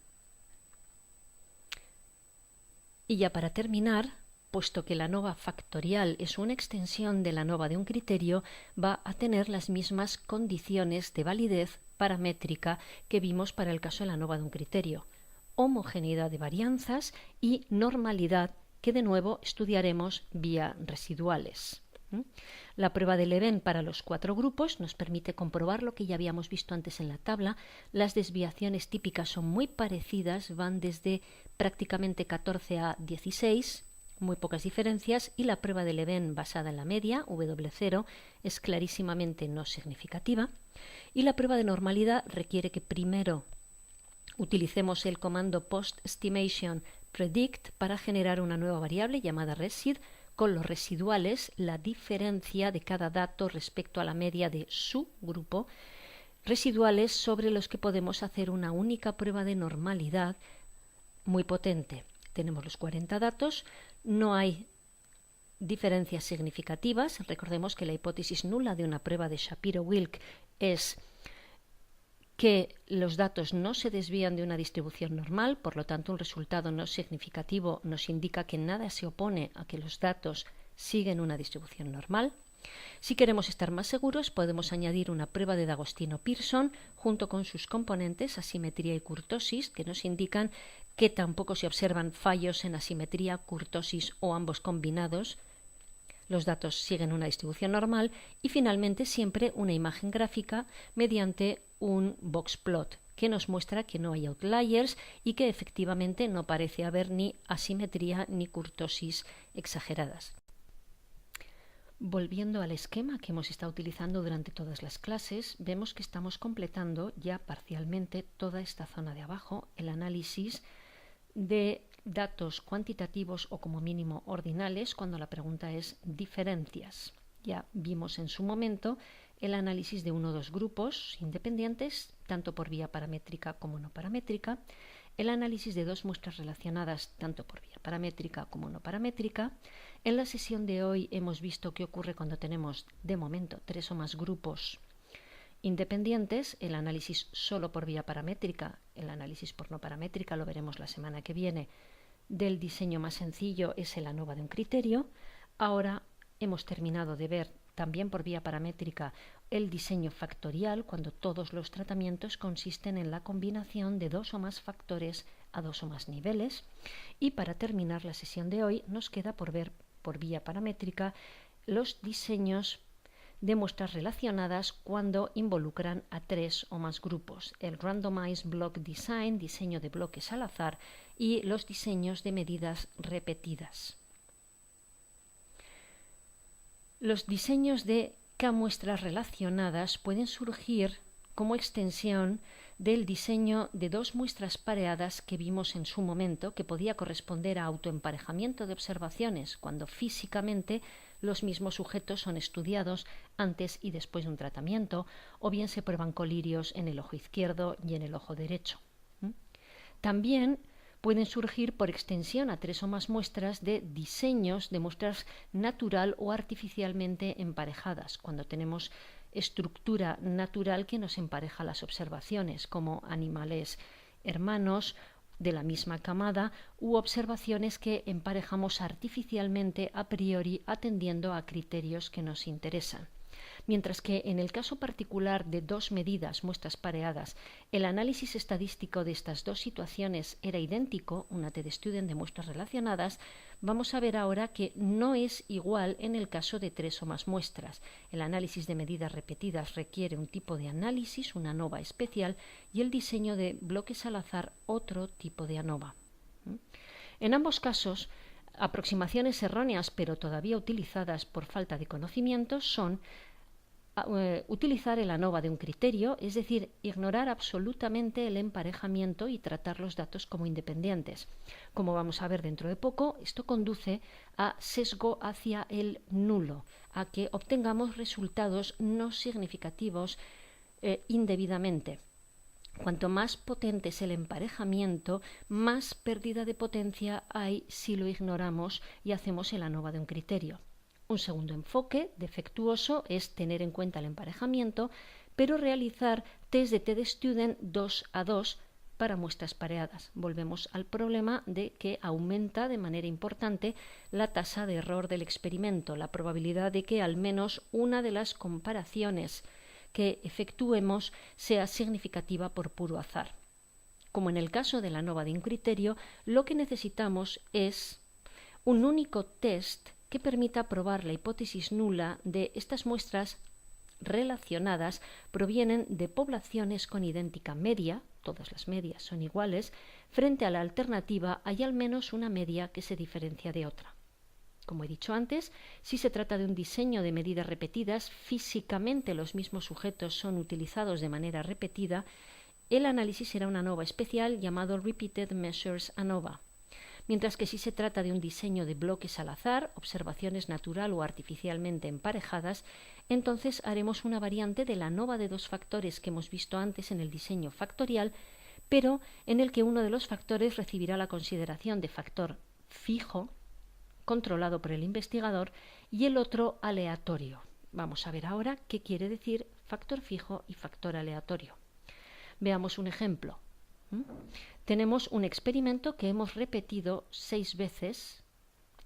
Y ya para terminar, puesto que la ANOVA factorial es una extensión de la ANOVA de un criterio, va a tener las mismas condiciones de validez paramétrica que vimos para el caso de la ANOVA de un criterio: homogeneidad de varianzas y normalidad, que de nuevo estudiaremos vía residuales. La prueba de Leven para los 4 grupos nos permite comprobar lo que ya habíamos visto antes en la tabla. Las desviaciones típicas son muy parecidas, van desde prácticamente 14 a 16, muy pocas diferencias, y la prueba de Leven basada en la media, W0, es clarísimamente no significativa. Y la prueba de normalidad requiere que primero utilicemos el comando post-estimation predict para generar una nueva variable llamada resid, con los residuales, la diferencia de cada dato respecto a la media de su grupo, residuales sobre los que podemos hacer una única prueba de normalidad muy potente. Tenemos los 40 datos, no hay diferencias significativas. Recordemos que la hipótesis nula de una prueba de Shapiro-Wilk es que los datos no se desvían de una distribución normal, por lo tanto un resultado no significativo nos indica que nada se opone a que los datos siguen una distribución normal. Si queremos estar más seguros, podemos añadir una prueba de D'Agostino-Pearson junto con sus componentes, asimetría y kurtosis, que nos indican que tampoco se observan fallos en asimetría, kurtosis o ambos combinados. Los datos siguen una distribución normal y finalmente siempre una imagen gráfica mediante un boxplot que nos muestra que no hay outliers y que efectivamente no parece haber ni asimetría ni kurtosis exageradas. Volviendo al esquema que hemos estado utilizando durante todas las clases, vemos que estamos completando ya parcialmente toda esta zona de abajo, el análisis de datos cuantitativos o como mínimo ordinales cuando la pregunta es diferencias. Ya vimos en su momento el análisis de uno o dos grupos independientes, tanto por vía paramétrica como no paramétrica, el análisis de dos muestras relacionadas tanto por vía paramétrica como no paramétrica. En la sesión de hoy hemos visto qué ocurre cuando tenemos de momento 3 o más grupos independientes, el análisis solo por vía paramétrica, el análisis por no paramétrica lo veremos la semana que viene. Del diseño más sencillo es el ANOVA de un criterio. Ahora hemos terminado de ver también por vía paramétrica el diseño factorial, cuando todos los tratamientos consisten en la combinación de 2 o más factores a 2 o más niveles. Y para terminar la sesión de hoy nos queda por ver por vía paramétrica los diseños de muestras relacionadas cuando involucran a 3 o más grupos, el Randomized Block Design, diseño de bloques al azar, y los diseños de medidas repetidas. Los diseños de K-muestras relacionadas pueden surgir como extensión del diseño de 2 muestras pareadas que vimos en su momento, que podía corresponder a autoemparejamiento de observaciones, cuando físicamente los mismos sujetos son estudiados antes y después de un tratamiento, o bien se prueban colirios en el ojo izquierdo y en el ojo derecho. También pueden surgir por extensión a 3 o más muestras de diseños de muestras natural o artificialmente emparejadas, cuando tenemos estructura natural que nos empareja las observaciones, como animales hermanos de la misma camada u observaciones que emparejamos artificialmente a priori atendiendo a criterios que nos interesan. Mientras que en el caso particular de dos medidas, muestras pareadas, el análisis estadístico de estas dos situaciones era idéntico, una t-student de muestras relacionadas, vamos a ver ahora que no es igual en el caso de tres o más muestras. El análisis de medidas repetidas requiere un tipo de análisis, una ANOVA especial, y el diseño de bloques al azar, otro tipo de ANOVA. En ambos casos, aproximaciones erróneas pero todavía utilizadas por falta de conocimientos son utilizar el ANOVA de un criterio, es decir, ignorar absolutamente el emparejamiento y tratar los datos como independientes. Como vamos a ver dentro de poco, esto conduce a sesgo hacia el nulo, a que obtengamos resultados no significativos indebidamente. Cuanto más potente es el emparejamiento, más pérdida de potencia hay si lo ignoramos y hacemos el ANOVA de un criterio. Un segundo enfoque defectuoso es tener en cuenta el emparejamiento, pero realizar test de t-student 2 a 2 para muestras pareadas. Volvemos al problema de que aumenta de manera importante la tasa de error del experimento, la probabilidad de que al menos una de las comparaciones que efectuemos sea significativa por puro azar. Como en el caso de la ANOVA de un criterio, lo que necesitamos es un único test que permita probar la hipótesis nula de estas muestras relacionadas provienen de poblaciones con idéntica media, todas las medias son iguales, frente a la alternativa hay al menos una media que se diferencia de otra. Como he dicho antes, si se trata de un diseño de medidas repetidas, físicamente los mismos sujetos son utilizados de manera repetida, el análisis será una ANOVA especial llamado Repeated Measures ANOVA. Mientras que si se trata de un diseño de bloques al azar, observaciones natural o artificialmente emparejadas, entonces haremos una variante de la ANOVA de dos factores que hemos visto antes en el diseño factorial, pero en el que uno de los factores recibirá la consideración de factor fijo, controlado por el investigador, y el otro aleatorio. Vamos a ver ahora qué quiere decir factor fijo y factor aleatorio. Veamos un ejemplo. Tenemos un experimento que hemos repetido 6 veces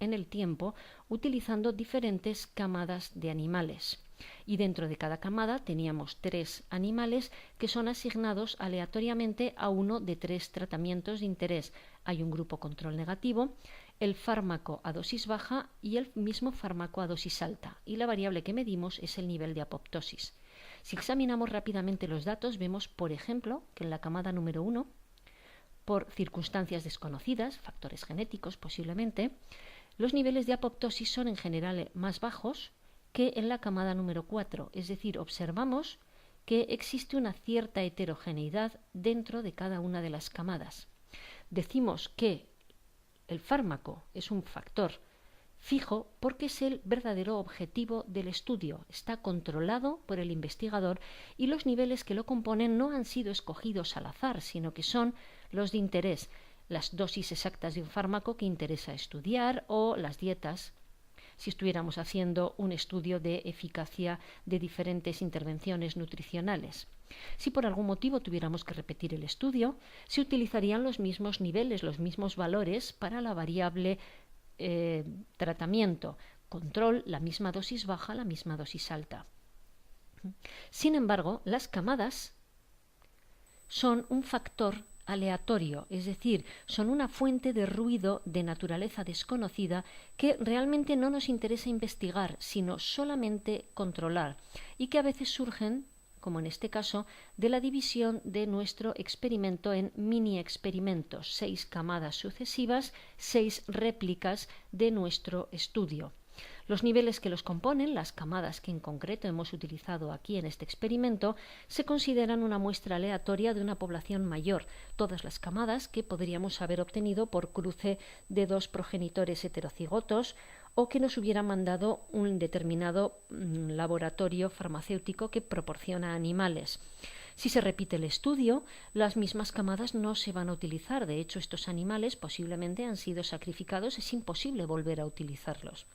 en el tiempo utilizando diferentes camadas de animales. Y dentro de cada camada teníamos 3 animales que son asignados aleatoriamente a uno de 3 tratamientos de interés. Hay un grupo control negativo, el fármaco a dosis baja y el mismo fármaco a dosis alta. Y la variable que medimos es el nivel de apoptosis. Si examinamos rápidamente los datos, vemos, por ejemplo, que en la camada número 1, por circunstancias desconocidas, factores genéticos posiblemente, los niveles de apoptosis son en general más bajos que en la camada número 4, es decir, observamos que existe una cierta heterogeneidad dentro de cada una de las camadas. Decimos que el fármaco es un factor fijo porque es el verdadero objetivo del estudio, está controlado por el investigador y los niveles que lo componen no han sido escogidos al azar, sino que son los de interés, las dosis exactas de un fármaco que interesa estudiar o las dietas, si estuviéramos haciendo un estudio de eficacia de diferentes intervenciones nutricionales. Si por algún motivo tuviéramos que repetir el estudio, se utilizarían los mismos niveles, los mismos valores para la variable tratamiento, control, la misma dosis baja, la misma dosis alta. Sin embargo, las camadas son un factor aleatorio, es decir, son una fuente de ruido de naturaleza desconocida que realmente no nos interesa investigar, sino solamente controlar, y que a veces surgen, como en este caso, de la división de nuestro experimento en mini experimentos, 6 camadas sucesivas, 6 réplicas de nuestro estudio. Los niveles que los componen, las camadas que en concreto hemos utilizado aquí en este experimento, se consideran una muestra aleatoria de una población mayor, todas las camadas que podríamos haber obtenido por cruce de 2 progenitores heterocigotos o que nos hubiera mandado un determinado laboratorio farmacéutico que proporciona animales. Si se repite el estudio, las mismas camadas no se van a utilizar. De hecho, estos animales posiblemente han sido sacrificados, es imposible volver a utilizarlos.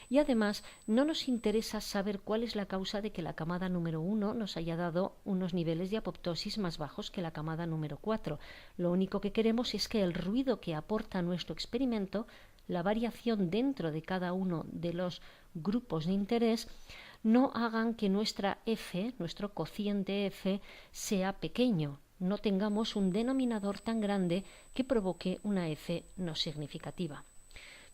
Y además no nos interesa saber cuál es la causa de que la camada número 1 nos haya dado unos niveles de apoptosis más bajos que la camada número 4. Lo único que queremos es que el ruido que aporta nuestro experimento, la variación dentro de cada uno de los grupos de interés, no hagan que nuestra f, nuestro cociente f, sea pequeño, no tengamos un denominador tan grande que provoque una f no significativa.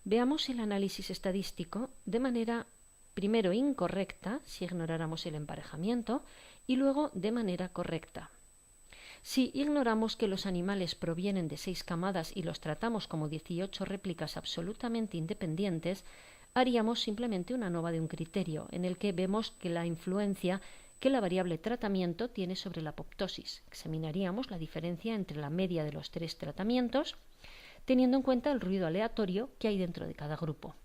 Veamos el análisis estadístico de manera primero incorrecta, si ignoráramos el emparejamiento, y luego de manera correcta. Si ignoramos que los animales provienen de 6 camadas y los tratamos como 18 réplicas absolutamente independientes, haríamos simplemente una ANOVA de un criterio, en el que vemos que la influencia que la variable tratamiento tiene sobre la apoptosis. Examinaríamos la diferencia entre la media de los 3 tratamientos, teniendo en cuenta el ruido aleatorio que hay dentro de cada grupo.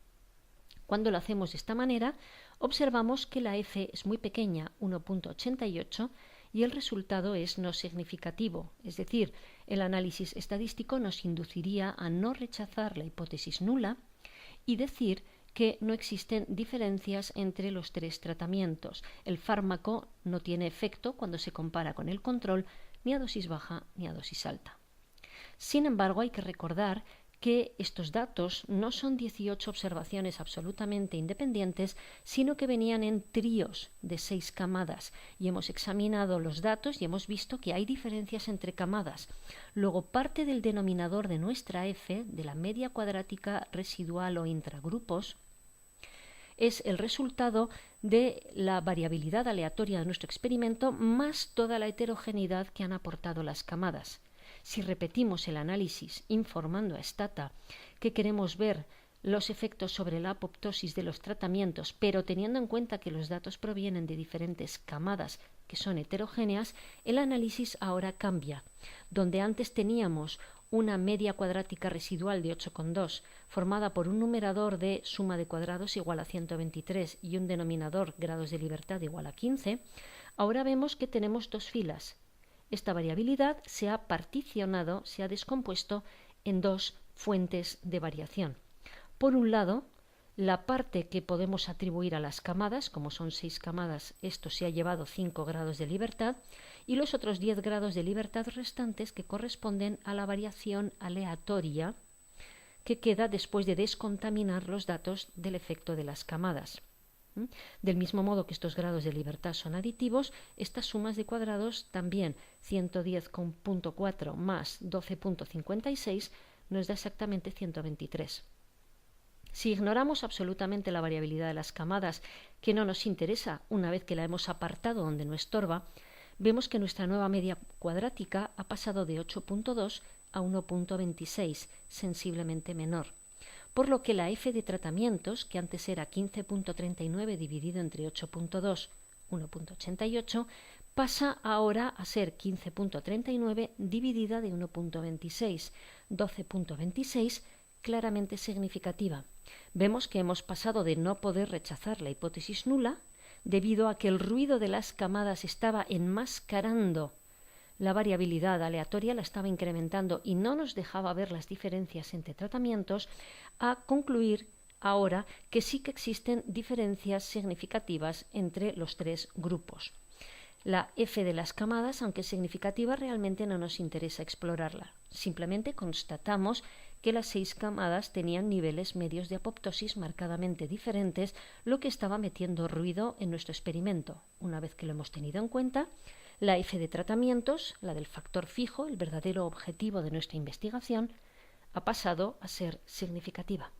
Cuando lo hacemos de esta manera, observamos que la f es muy pequeña, 1.88, y el resultado es no significativo, es decir, el análisis estadístico nos induciría a no rechazar la hipótesis nula y decir que no existen diferencias entre los 3 tratamientos. El fármaco no tiene efecto cuando se compara con el control, ni a dosis baja ni a dosis alta. Sin embargo, hay que recordar que estos datos no son 18 observaciones absolutamente independientes, sino que venían en tríos de 6 camadas, y hemos examinado los datos y hemos visto que hay diferencias entre camadas. Luego, parte del denominador de nuestra f, de la media cuadrática residual o intragrupos, es el resultado de la variabilidad aleatoria de nuestro experimento más toda la heterogeneidad que han aportado las camadas. Si repetimos el análisis informando a Stata que queremos ver los efectos sobre la apoptosis de los tratamientos, pero teniendo en cuenta que los datos provienen de diferentes camadas que son heterogéneas, el análisis ahora cambia. Donde antes teníamos una media cuadrática residual de 8,2 formada por un numerador de suma de cuadrados igual a 123 y un denominador grados de libertad igual a 15, ahora vemos que tenemos 2 filas. Esta variabilidad se ha particionado, se ha descompuesto en 2 fuentes de variación. Por un lado, la parte que podemos atribuir a las camadas, como son 6 camadas, esto se ha llevado 5 grados de libertad, y los otros 10 grados de libertad restantes que corresponden a la variación aleatoria que queda después de descontaminar los datos del efecto de las camadas. Del mismo modo que estos grados de libertad son aditivos, estas sumas de cuadrados también, 110,4 más 12,56 nos da exactamente 123. Si ignoramos absolutamente la variabilidad de las camadas, que no nos interesa una vez que la hemos apartado donde no estorba, vemos que nuestra nueva media cuadrática ha pasado de 8,2 a 1,26, sensiblemente menor. Por lo que la f de tratamientos, que antes era 15,39 dividido entre 8,2, 1,88, pasa ahora a ser 15,39 dividida de 1,26, 12,26, claramente significativa. Vemos que hemos pasado de no poder rechazar la hipótesis nula, debido a que el ruido de las camadas estaba enmascarando la variabilidad aleatoria, la estaba incrementando y no nos dejaba ver las diferencias entre tratamientos, a concluir ahora que sí que existen diferencias significativas entre los 3 grupos. La f de las camadas, aunque significativa, realmente no nos interesa explorarla. Simplemente constatamos que las 6 camadas tenían niveles medios de apoptosis marcadamente diferentes, lo que estaba metiendo ruido en nuestro experimento. Una vez que lo hemos tenido en cuenta, la f de tratamientos, la del factor fijo, el verdadero objetivo de nuestra investigación, ha pasado a ser significativa.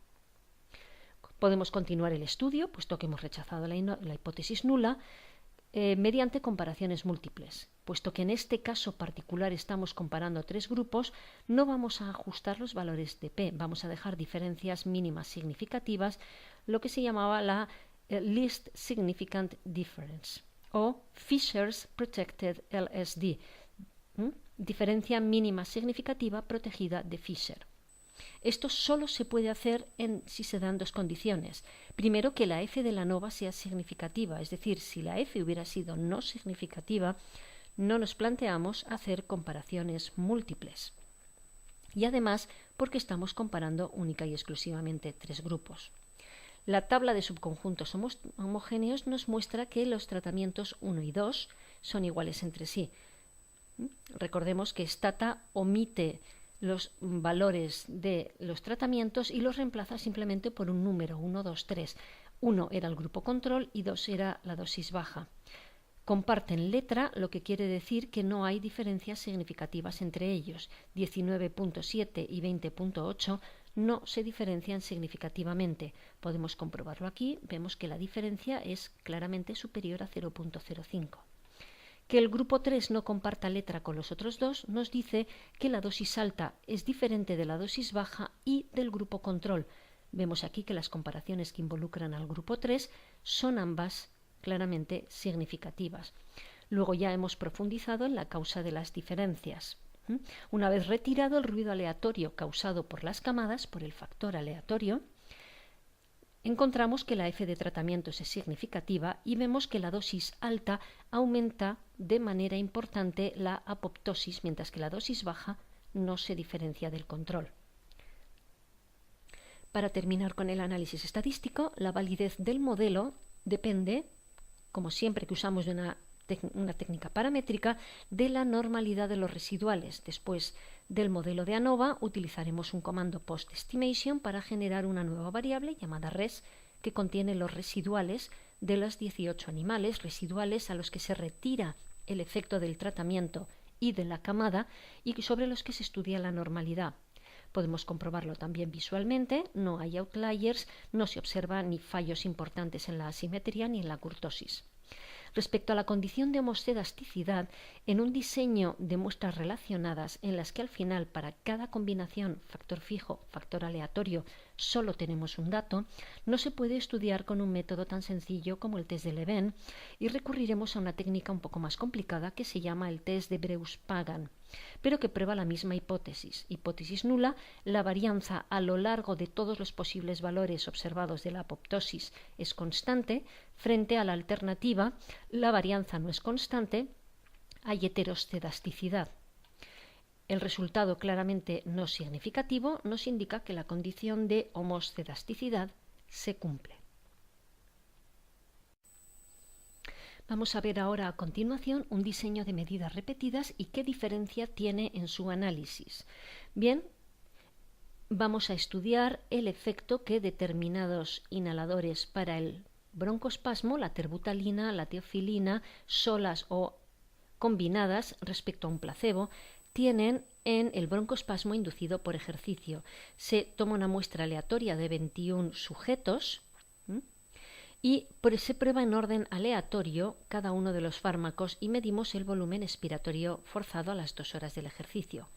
Podemos continuar el estudio, puesto que hemos rechazado la hipótesis nula, mediante comparaciones múltiples. Puesto que en este caso particular estamos comparando 3 grupos, no vamos a ajustar los valores de P, vamos a dejar diferencias mínimas significativas, lo que se llamaba la Least Significant Difference, o Fisher's Protected LSD, diferencia mínima significativa protegida de Fisher. Esto solo se puede hacer si se dan 2 condiciones. Primero, que la f de la ANOVA sea significativa, es decir, si la f hubiera sido no significativa, no nos planteamos hacer comparaciones múltiples. Y además, porque estamos comparando única y exclusivamente 3 grupos. La tabla de subconjuntos homogéneos nos muestra que los tratamientos 1 y 2 son iguales entre sí. Recordemos que Stata omite los valores de los tratamientos y los reemplaza simplemente por un número, 1, 2, 3. 1 era el grupo control y 2 era la dosis baja. Comparten letra, lo que quiere decir que no hay diferencias significativas entre ellos. 19.7 y 20.8 no se diferencian significativamente. Podemos comprobarlo aquí, vemos que la diferencia es claramente superior a 0.05. Que el grupo 3 no comparta letra con los otros dos nos dice que la dosis alta es diferente de la dosis baja y del grupo control. Vemos aquí que las comparaciones que involucran al grupo 3 son ambas claramente significativas. Luego ya hemos profundizado en la causa de las diferencias. Una vez retirado el ruido aleatorio causado por las camadas, por el factor aleatorio, encontramos que la F de tratamientos es significativa y vemos que la dosis alta aumenta de manera importante la apoptosis, mientras que la dosis baja no se diferencia del control. Para terminar con el análisis estadístico, la validez del modelo depende, como siempre que usamos una técnica paramétrica, de la normalidad de los residuales. Después del modelo de ANOVA utilizaremos un comando post-estimation para generar una nueva variable llamada res que contiene los residuales de los 18 animales, residuales a los que se retira el efecto del tratamiento y de la camada y sobre los que se estudia la normalidad. Podemos comprobarlo también visualmente, no hay outliers, no se observan ni fallos importantes en la asimetría ni en la kurtosis. Respecto a la condición de homoscedasticidad, en un diseño de muestras relacionadas en las que al final para cada combinación factor fijo, factor aleatorio, solo tenemos un dato, no se puede estudiar con un método tan sencillo como el test de Leven y recurriremos a una técnica un poco más complicada que se llama el test de Breus-Pagan, pero que prueba la misma hipótesis. Hipótesis nula, la varianza a lo largo de todos los posibles valores observados de la apoptosis es constante, frente a la alternativa, la varianza no es constante, hay heteroscedasticidad. El resultado claramente no significativo nos indica que la condición de homoscedasticidad se cumple. Vamos a ver ahora a continuación un diseño de medidas repetidas y qué diferencia tiene en su análisis. Bien, vamos a estudiar el efecto que determinados inhaladores para el broncoespasmo, la terbutalina, la teofilina, solas o combinadas respecto a un placebo, tienen en el broncoespasmo inducido por ejercicio. Se toma una muestra aleatoria de 21 sujetos y se prueba en orden aleatorio cada uno de los fármacos y medimos el volumen expiratorio forzado a las 2 horas del ejercicio.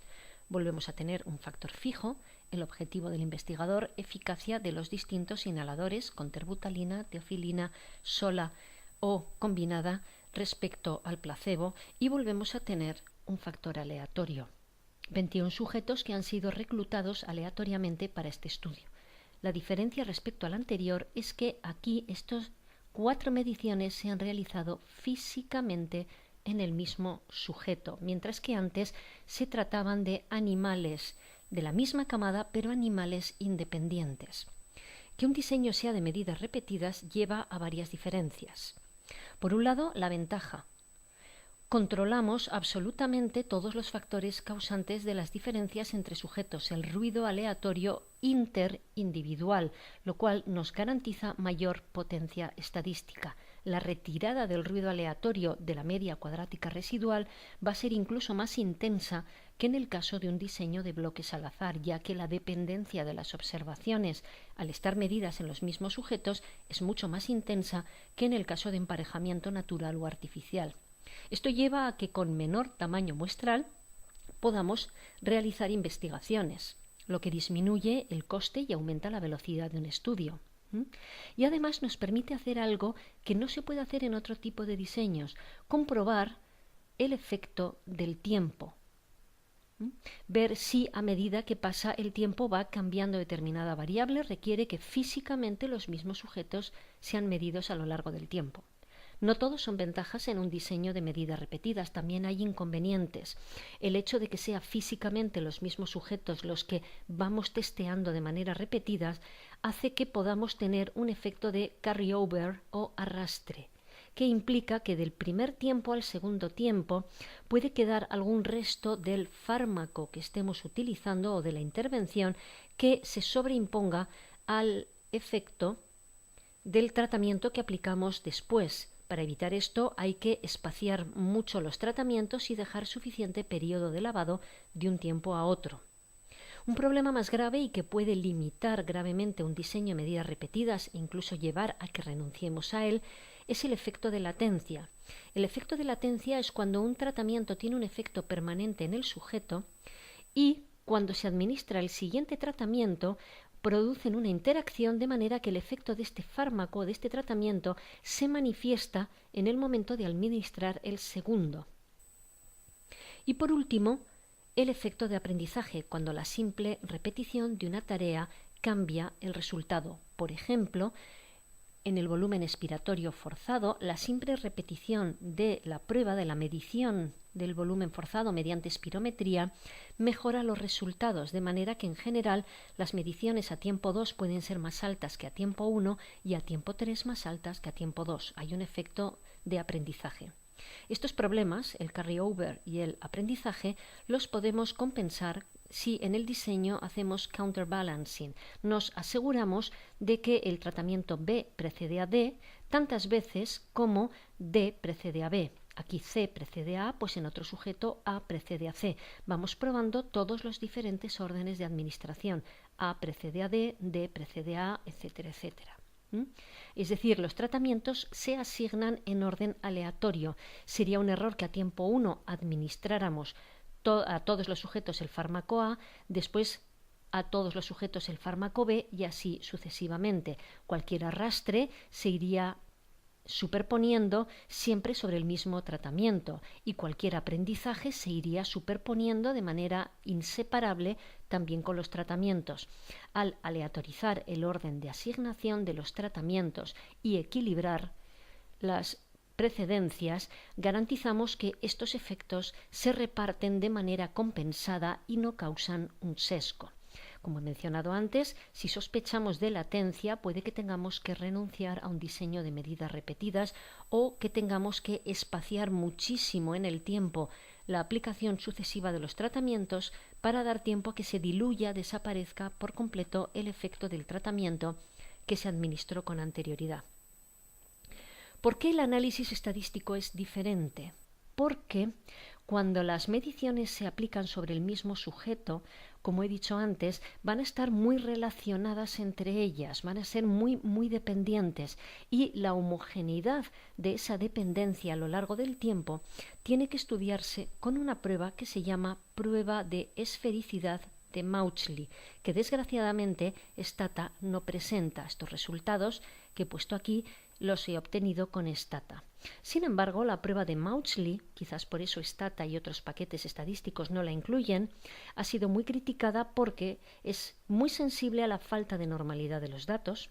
Volvemos a tener un factor fijo, el objetivo del investigador, eficacia de los distintos inhaladores con terbutalina, teofilina, sola o combinada respecto al placebo y volvemos a tener un factor aleatorio. 21 sujetos que han sido reclutados aleatoriamente para este estudio. La diferencia respecto al anterior es que aquí estas 4 mediciones se han realizado físicamente en el mismo sujeto, mientras que antes se trataban de animales de la misma camada, pero animales independientes. Que un diseño sea de medidas repetidas lleva a varias diferencias. Por un lado, la ventaja. Controlamos absolutamente todos los factores causantes de las diferencias entre sujetos, el ruido aleatorio interindividual, lo cual nos garantiza mayor potencia estadística. La retirada del ruido aleatorio de la media cuadrática residual va a ser incluso más intensa que en el caso de un diseño de bloques al azar, ya que la dependencia de las observaciones al estar medidas en los mismos sujetos es mucho más intensa que en el caso de emparejamiento natural o artificial. Esto lleva a que con menor tamaño muestral podamos realizar investigaciones, lo que disminuye el coste y aumenta la velocidad de un estudio. Y además nos permite hacer algo que no se puede hacer en otro tipo de diseños, comprobar el efecto del tiempo. Ver si a medida que pasa el tiempo va cambiando determinada variable requiere que físicamente los mismos sujetos sean medidos a lo largo del tiempo. No todos son ventajas en un diseño de medidas repetidas, también hay inconvenientes. El hecho de que sea físicamente los mismos sujetos los que vamos testeando de manera repetidas hace que podamos tener un efecto de carryover o arrastre, que implica que del primer tiempo al segundo tiempo puede quedar algún resto del fármaco que estemos utilizando o de la intervención que se sobreimponga al efecto del tratamiento que aplicamos después. Para evitar esto hay que espaciar mucho los tratamientos y dejar suficiente periodo de lavado de un tiempo a otro. Un problema más grave y que puede limitar gravemente un diseño de medidas repetidas e incluso llevar a que renunciemos a él es el efecto de latencia. El efecto de latencia es cuando un tratamiento tiene un efecto permanente en el sujeto y cuando se administra el siguiente tratamiento producen una interacción de manera que el efecto de este fármaco o de este tratamiento se manifiesta en el momento de administrar el segundo. Y por último, el efecto de aprendizaje, cuando la simple repetición de una tarea cambia el resultado. Por ejemplo, en el volumen expiratorio forzado, la simple repetición de la prueba de la medición del volumen forzado mediante espirometría mejora los resultados, de manera que en general las mediciones a tiempo 2 pueden ser más altas que a tiempo 1 y a tiempo 3 más altas que a tiempo 2. Hay un efecto de aprendizaje. Estos problemas, el carryover y el aprendizaje, los podemos compensar si en el diseño hacemos counterbalancing. Nos aseguramos de que el tratamiento B precede a D tantas veces como D precede a B. Aquí C precede a A, pues en otro sujeto A precede a C. Vamos probando todos los diferentes órdenes de administración. A precede a D, D precede a A, etcétera, etcétera. Es decir, los tratamientos se asignan en orden aleatorio. Sería un error que a tiempo 1 administráramos a todos los sujetos el fármaco A, después a todos los sujetos el fármaco B y así sucesivamente. Cualquier arrastre se iría superponiendo siempre sobre el mismo tratamiento y cualquier aprendizaje se iría superponiendo de manera inseparable también con los tratamientos. Al aleatorizar el orden de asignación de los tratamientos y equilibrar las precedencias, garantizamos que estos efectos se reparten de manera compensada y no causan un sesgo. Como he mencionado antes, si sospechamos de latencia, puede que tengamos que renunciar a un diseño de medidas repetidas o que tengamos que espaciar muchísimo en el tiempo la aplicación sucesiva de los tratamientos para dar tiempo a que se diluya, desaparezca por completo el efecto del tratamiento que se administró con anterioridad. ¿Por qué el análisis estadístico es diferente? Porque cuando las mediciones se aplican sobre el mismo sujeto, como he dicho antes, van a estar muy relacionadas entre ellas, van a ser muy dependientes y la homogeneidad de esa dependencia a lo largo del tiempo tiene que estudiarse con una prueba que se llama prueba de esfericidad de Mauchly, que desgraciadamente Stata no presenta. Estos resultados que he puesto aquí los he obtenido con Stata. Sin embargo, la prueba de Mauchly, quizás por eso Stata y otros paquetes estadísticos no la incluyen, ha sido muy criticada porque es muy sensible a la falta de normalidad de los datos,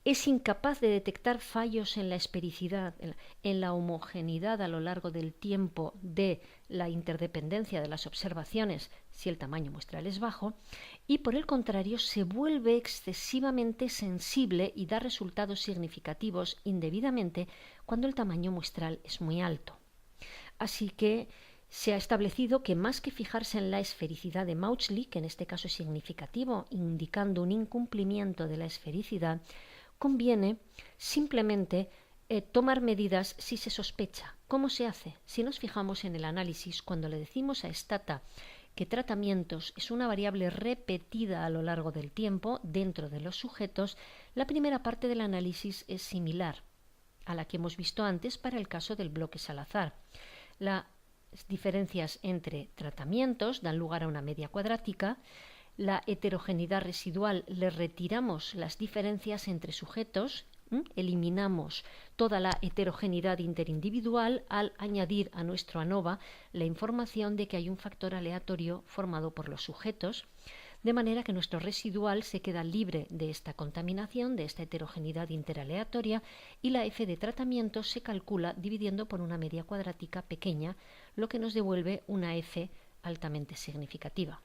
es incapaz de detectar fallos en la espericidad, en la homogeneidad a lo largo del tiempo de la interdependencia de las observaciones si el tamaño muestral es bajo, y por el contrario se vuelve excesivamente sensible y da resultados significativos indebidamente cuando el tamaño muestral es muy alto. Así que se ha establecido que más que fijarse en la esfericidad de Mauchly, que en este caso es significativo, indicando un incumplimiento de la esfericidad, conviene simplemente tomar medidas si se sospecha. ¿Cómo se hace? Si nos fijamos en el análisis, cuando le decimos a Stata que tratamientos es una variable repetida a lo largo del tiempo dentro de los sujetos, la primera parte del análisis es similar a la que hemos visto antes para el caso del bloque Salazar. Las diferencias entre tratamientos dan lugar a una media cuadrática. La heterogeneidad residual, le retiramos las diferencias entre sujetos, eliminamos toda la heterogeneidad interindividual al añadir a nuestro ANOVA la información de que hay un factor aleatorio formado por los sujetos. de manera que nuestro residual se queda libre de esta contaminación, de esta heterogeneidad interaleatoria, y la F de tratamiento se calcula dividiendo por una media cuadrática pequeña, lo que nos devuelve una F altamente significativa.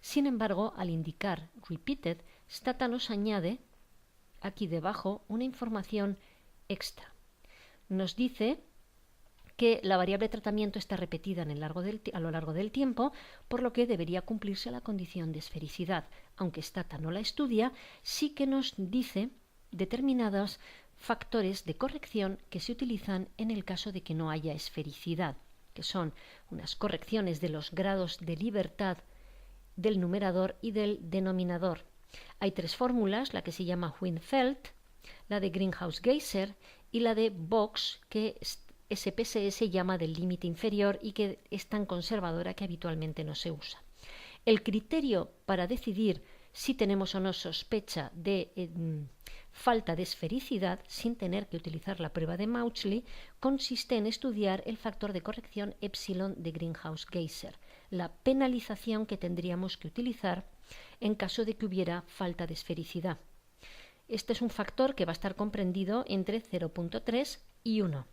Sin embargo, al indicar repeated, Stata nos añade aquí debajo una información extra. Nos dice que la variable tratamiento está repetida a lo largo del tiempo, por lo que debería cumplirse la condición de esfericidad. Aunque Stata no la estudia, sí que nos dice determinados factores de corrección que se utilizan en el caso de que no haya esfericidad, que son unas correcciones de los grados de libertad del numerador y del denominador. Hay tres fórmulas, la que se llama Wien-Feld, la de Greenhouse-Geiser y la de Box, que SPSS llama del límite inferior y que es tan conservadora que habitualmente no se usa. El criterio para decidir si tenemos o no sospecha de falta de esfericidad sin tener que utilizar la prueba de Mauchly consiste en estudiar el factor de corrección epsilon de Greenhouse-Geiser, la penalización que tendríamos que utilizar en caso de que hubiera falta de esfericidad. Este es un factor que va a estar comprendido entre 0.3 y 1.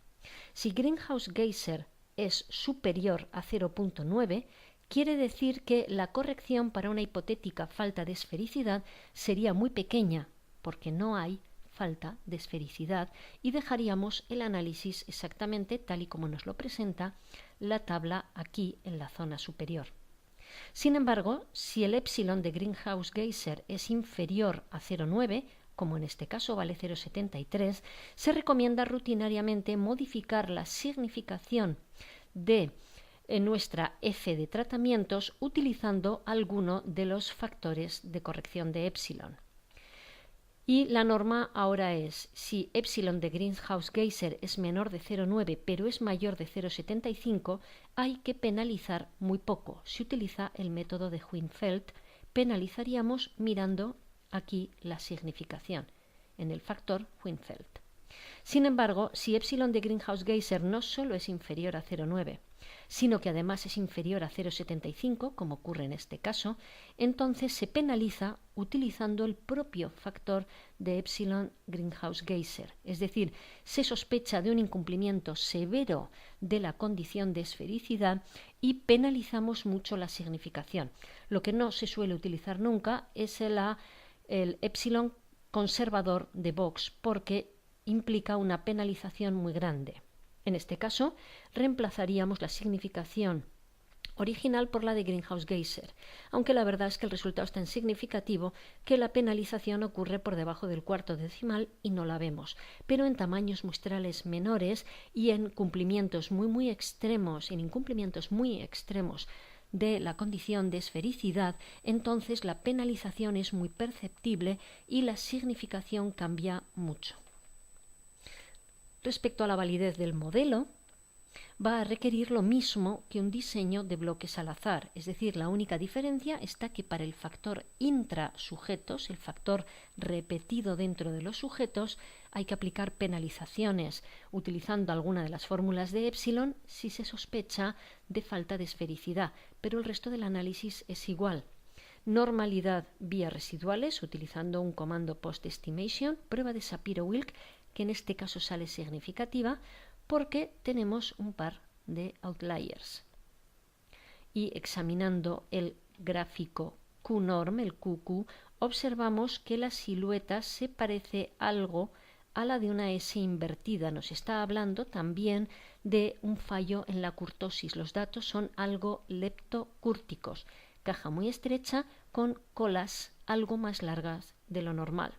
Si Greenhouse-Geiser es superior a 0.9, quiere decir que la corrección para una hipotética falta de esfericidad sería muy pequeña, porque no hay falta de esfericidad, y dejaríamos el análisis exactamente tal y como nos lo presenta la tabla aquí en la zona superior. Sin embargo, si el epsilon de Greenhouse-Geiser es inferior a 0,9, como en este caso vale 0,73, se recomienda rutinariamente modificar la significación de nuestra F de tratamientos utilizando alguno de los factores de corrección de epsilon. Y la norma ahora es, si epsilon de Greenhouse-Geiser es menor de 0,9 pero es mayor de 0,75, hay que penalizar muy poco. Si utiliza el método de Wien-Feld, penalizaríamos mirando aquí la significación en el factor Wien-Feld. Sin embargo, si epsilon de Greenhouse-Geiser no solo es inferior a 0,9, sino que además es inferior a 0,75, como ocurre en este caso, entonces se penaliza utilizando el propio factor de epsilon Greenhouse-Geiser. Es decir, se sospecha de un incumplimiento severo de la condición de esfericidad y penalizamos mucho la significación. Lo que no se suele utilizar nunca es el epsilon conservador de Box, porque implica una penalización muy grande. En este caso, reemplazaríamos la significación original por la de Greenhouse-Geiser, aunque la verdad es que el resultado es tan significativo que la penalización ocurre por debajo del cuarto decimal y no la vemos, pero en tamaños muestrales menores y en cumplimientos muy extremos, en incumplimientos muy extremos de la condición de esfericidad, entonces la penalización es muy perceptible y la significación cambia mucho. Respecto a la validez del modelo, va a requerir lo mismo que un diseño de bloques al azar, es decir, la única diferencia está que para el factor intrasujetos, el factor repetido dentro de los sujetos, hay que aplicar penalizaciones utilizando alguna de las fórmulas de epsilon si se sospecha de falta de esfericidad, pero el resto del análisis es igual. Normalidad vía residuales utilizando un comando post-estimation, prueba de Shapiro-Wilk, que en este caso sale significativa porque tenemos un par de outliers. Y examinando el gráfico QNorm, el QQ, observamos que la silueta se parece algo a la de una S invertida. Nos está hablando también de un fallo en la curtosis. Los datos son algo leptocúrticos, caja muy estrecha con colas algo más largas de lo normal.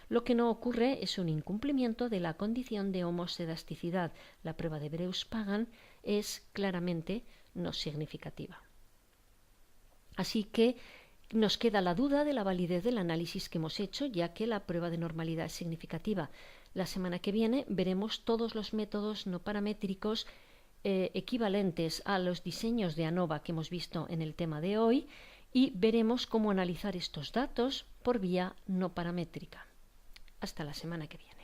Lo que no ocurre es un incumplimiento de la condición de homosedasticidad. La prueba de Breus-Pagan es claramente no significativa. Así que nos queda la duda de la validez del análisis que hemos hecho, ya que la prueba de normalidad es significativa. La semana que viene veremos todos los métodos no paramétricos equivalentes a los diseños de ANOVA que hemos visto en el tema de hoy y veremos cómo analizar estos datos por vía no paramétrica. Hasta la semana que viene.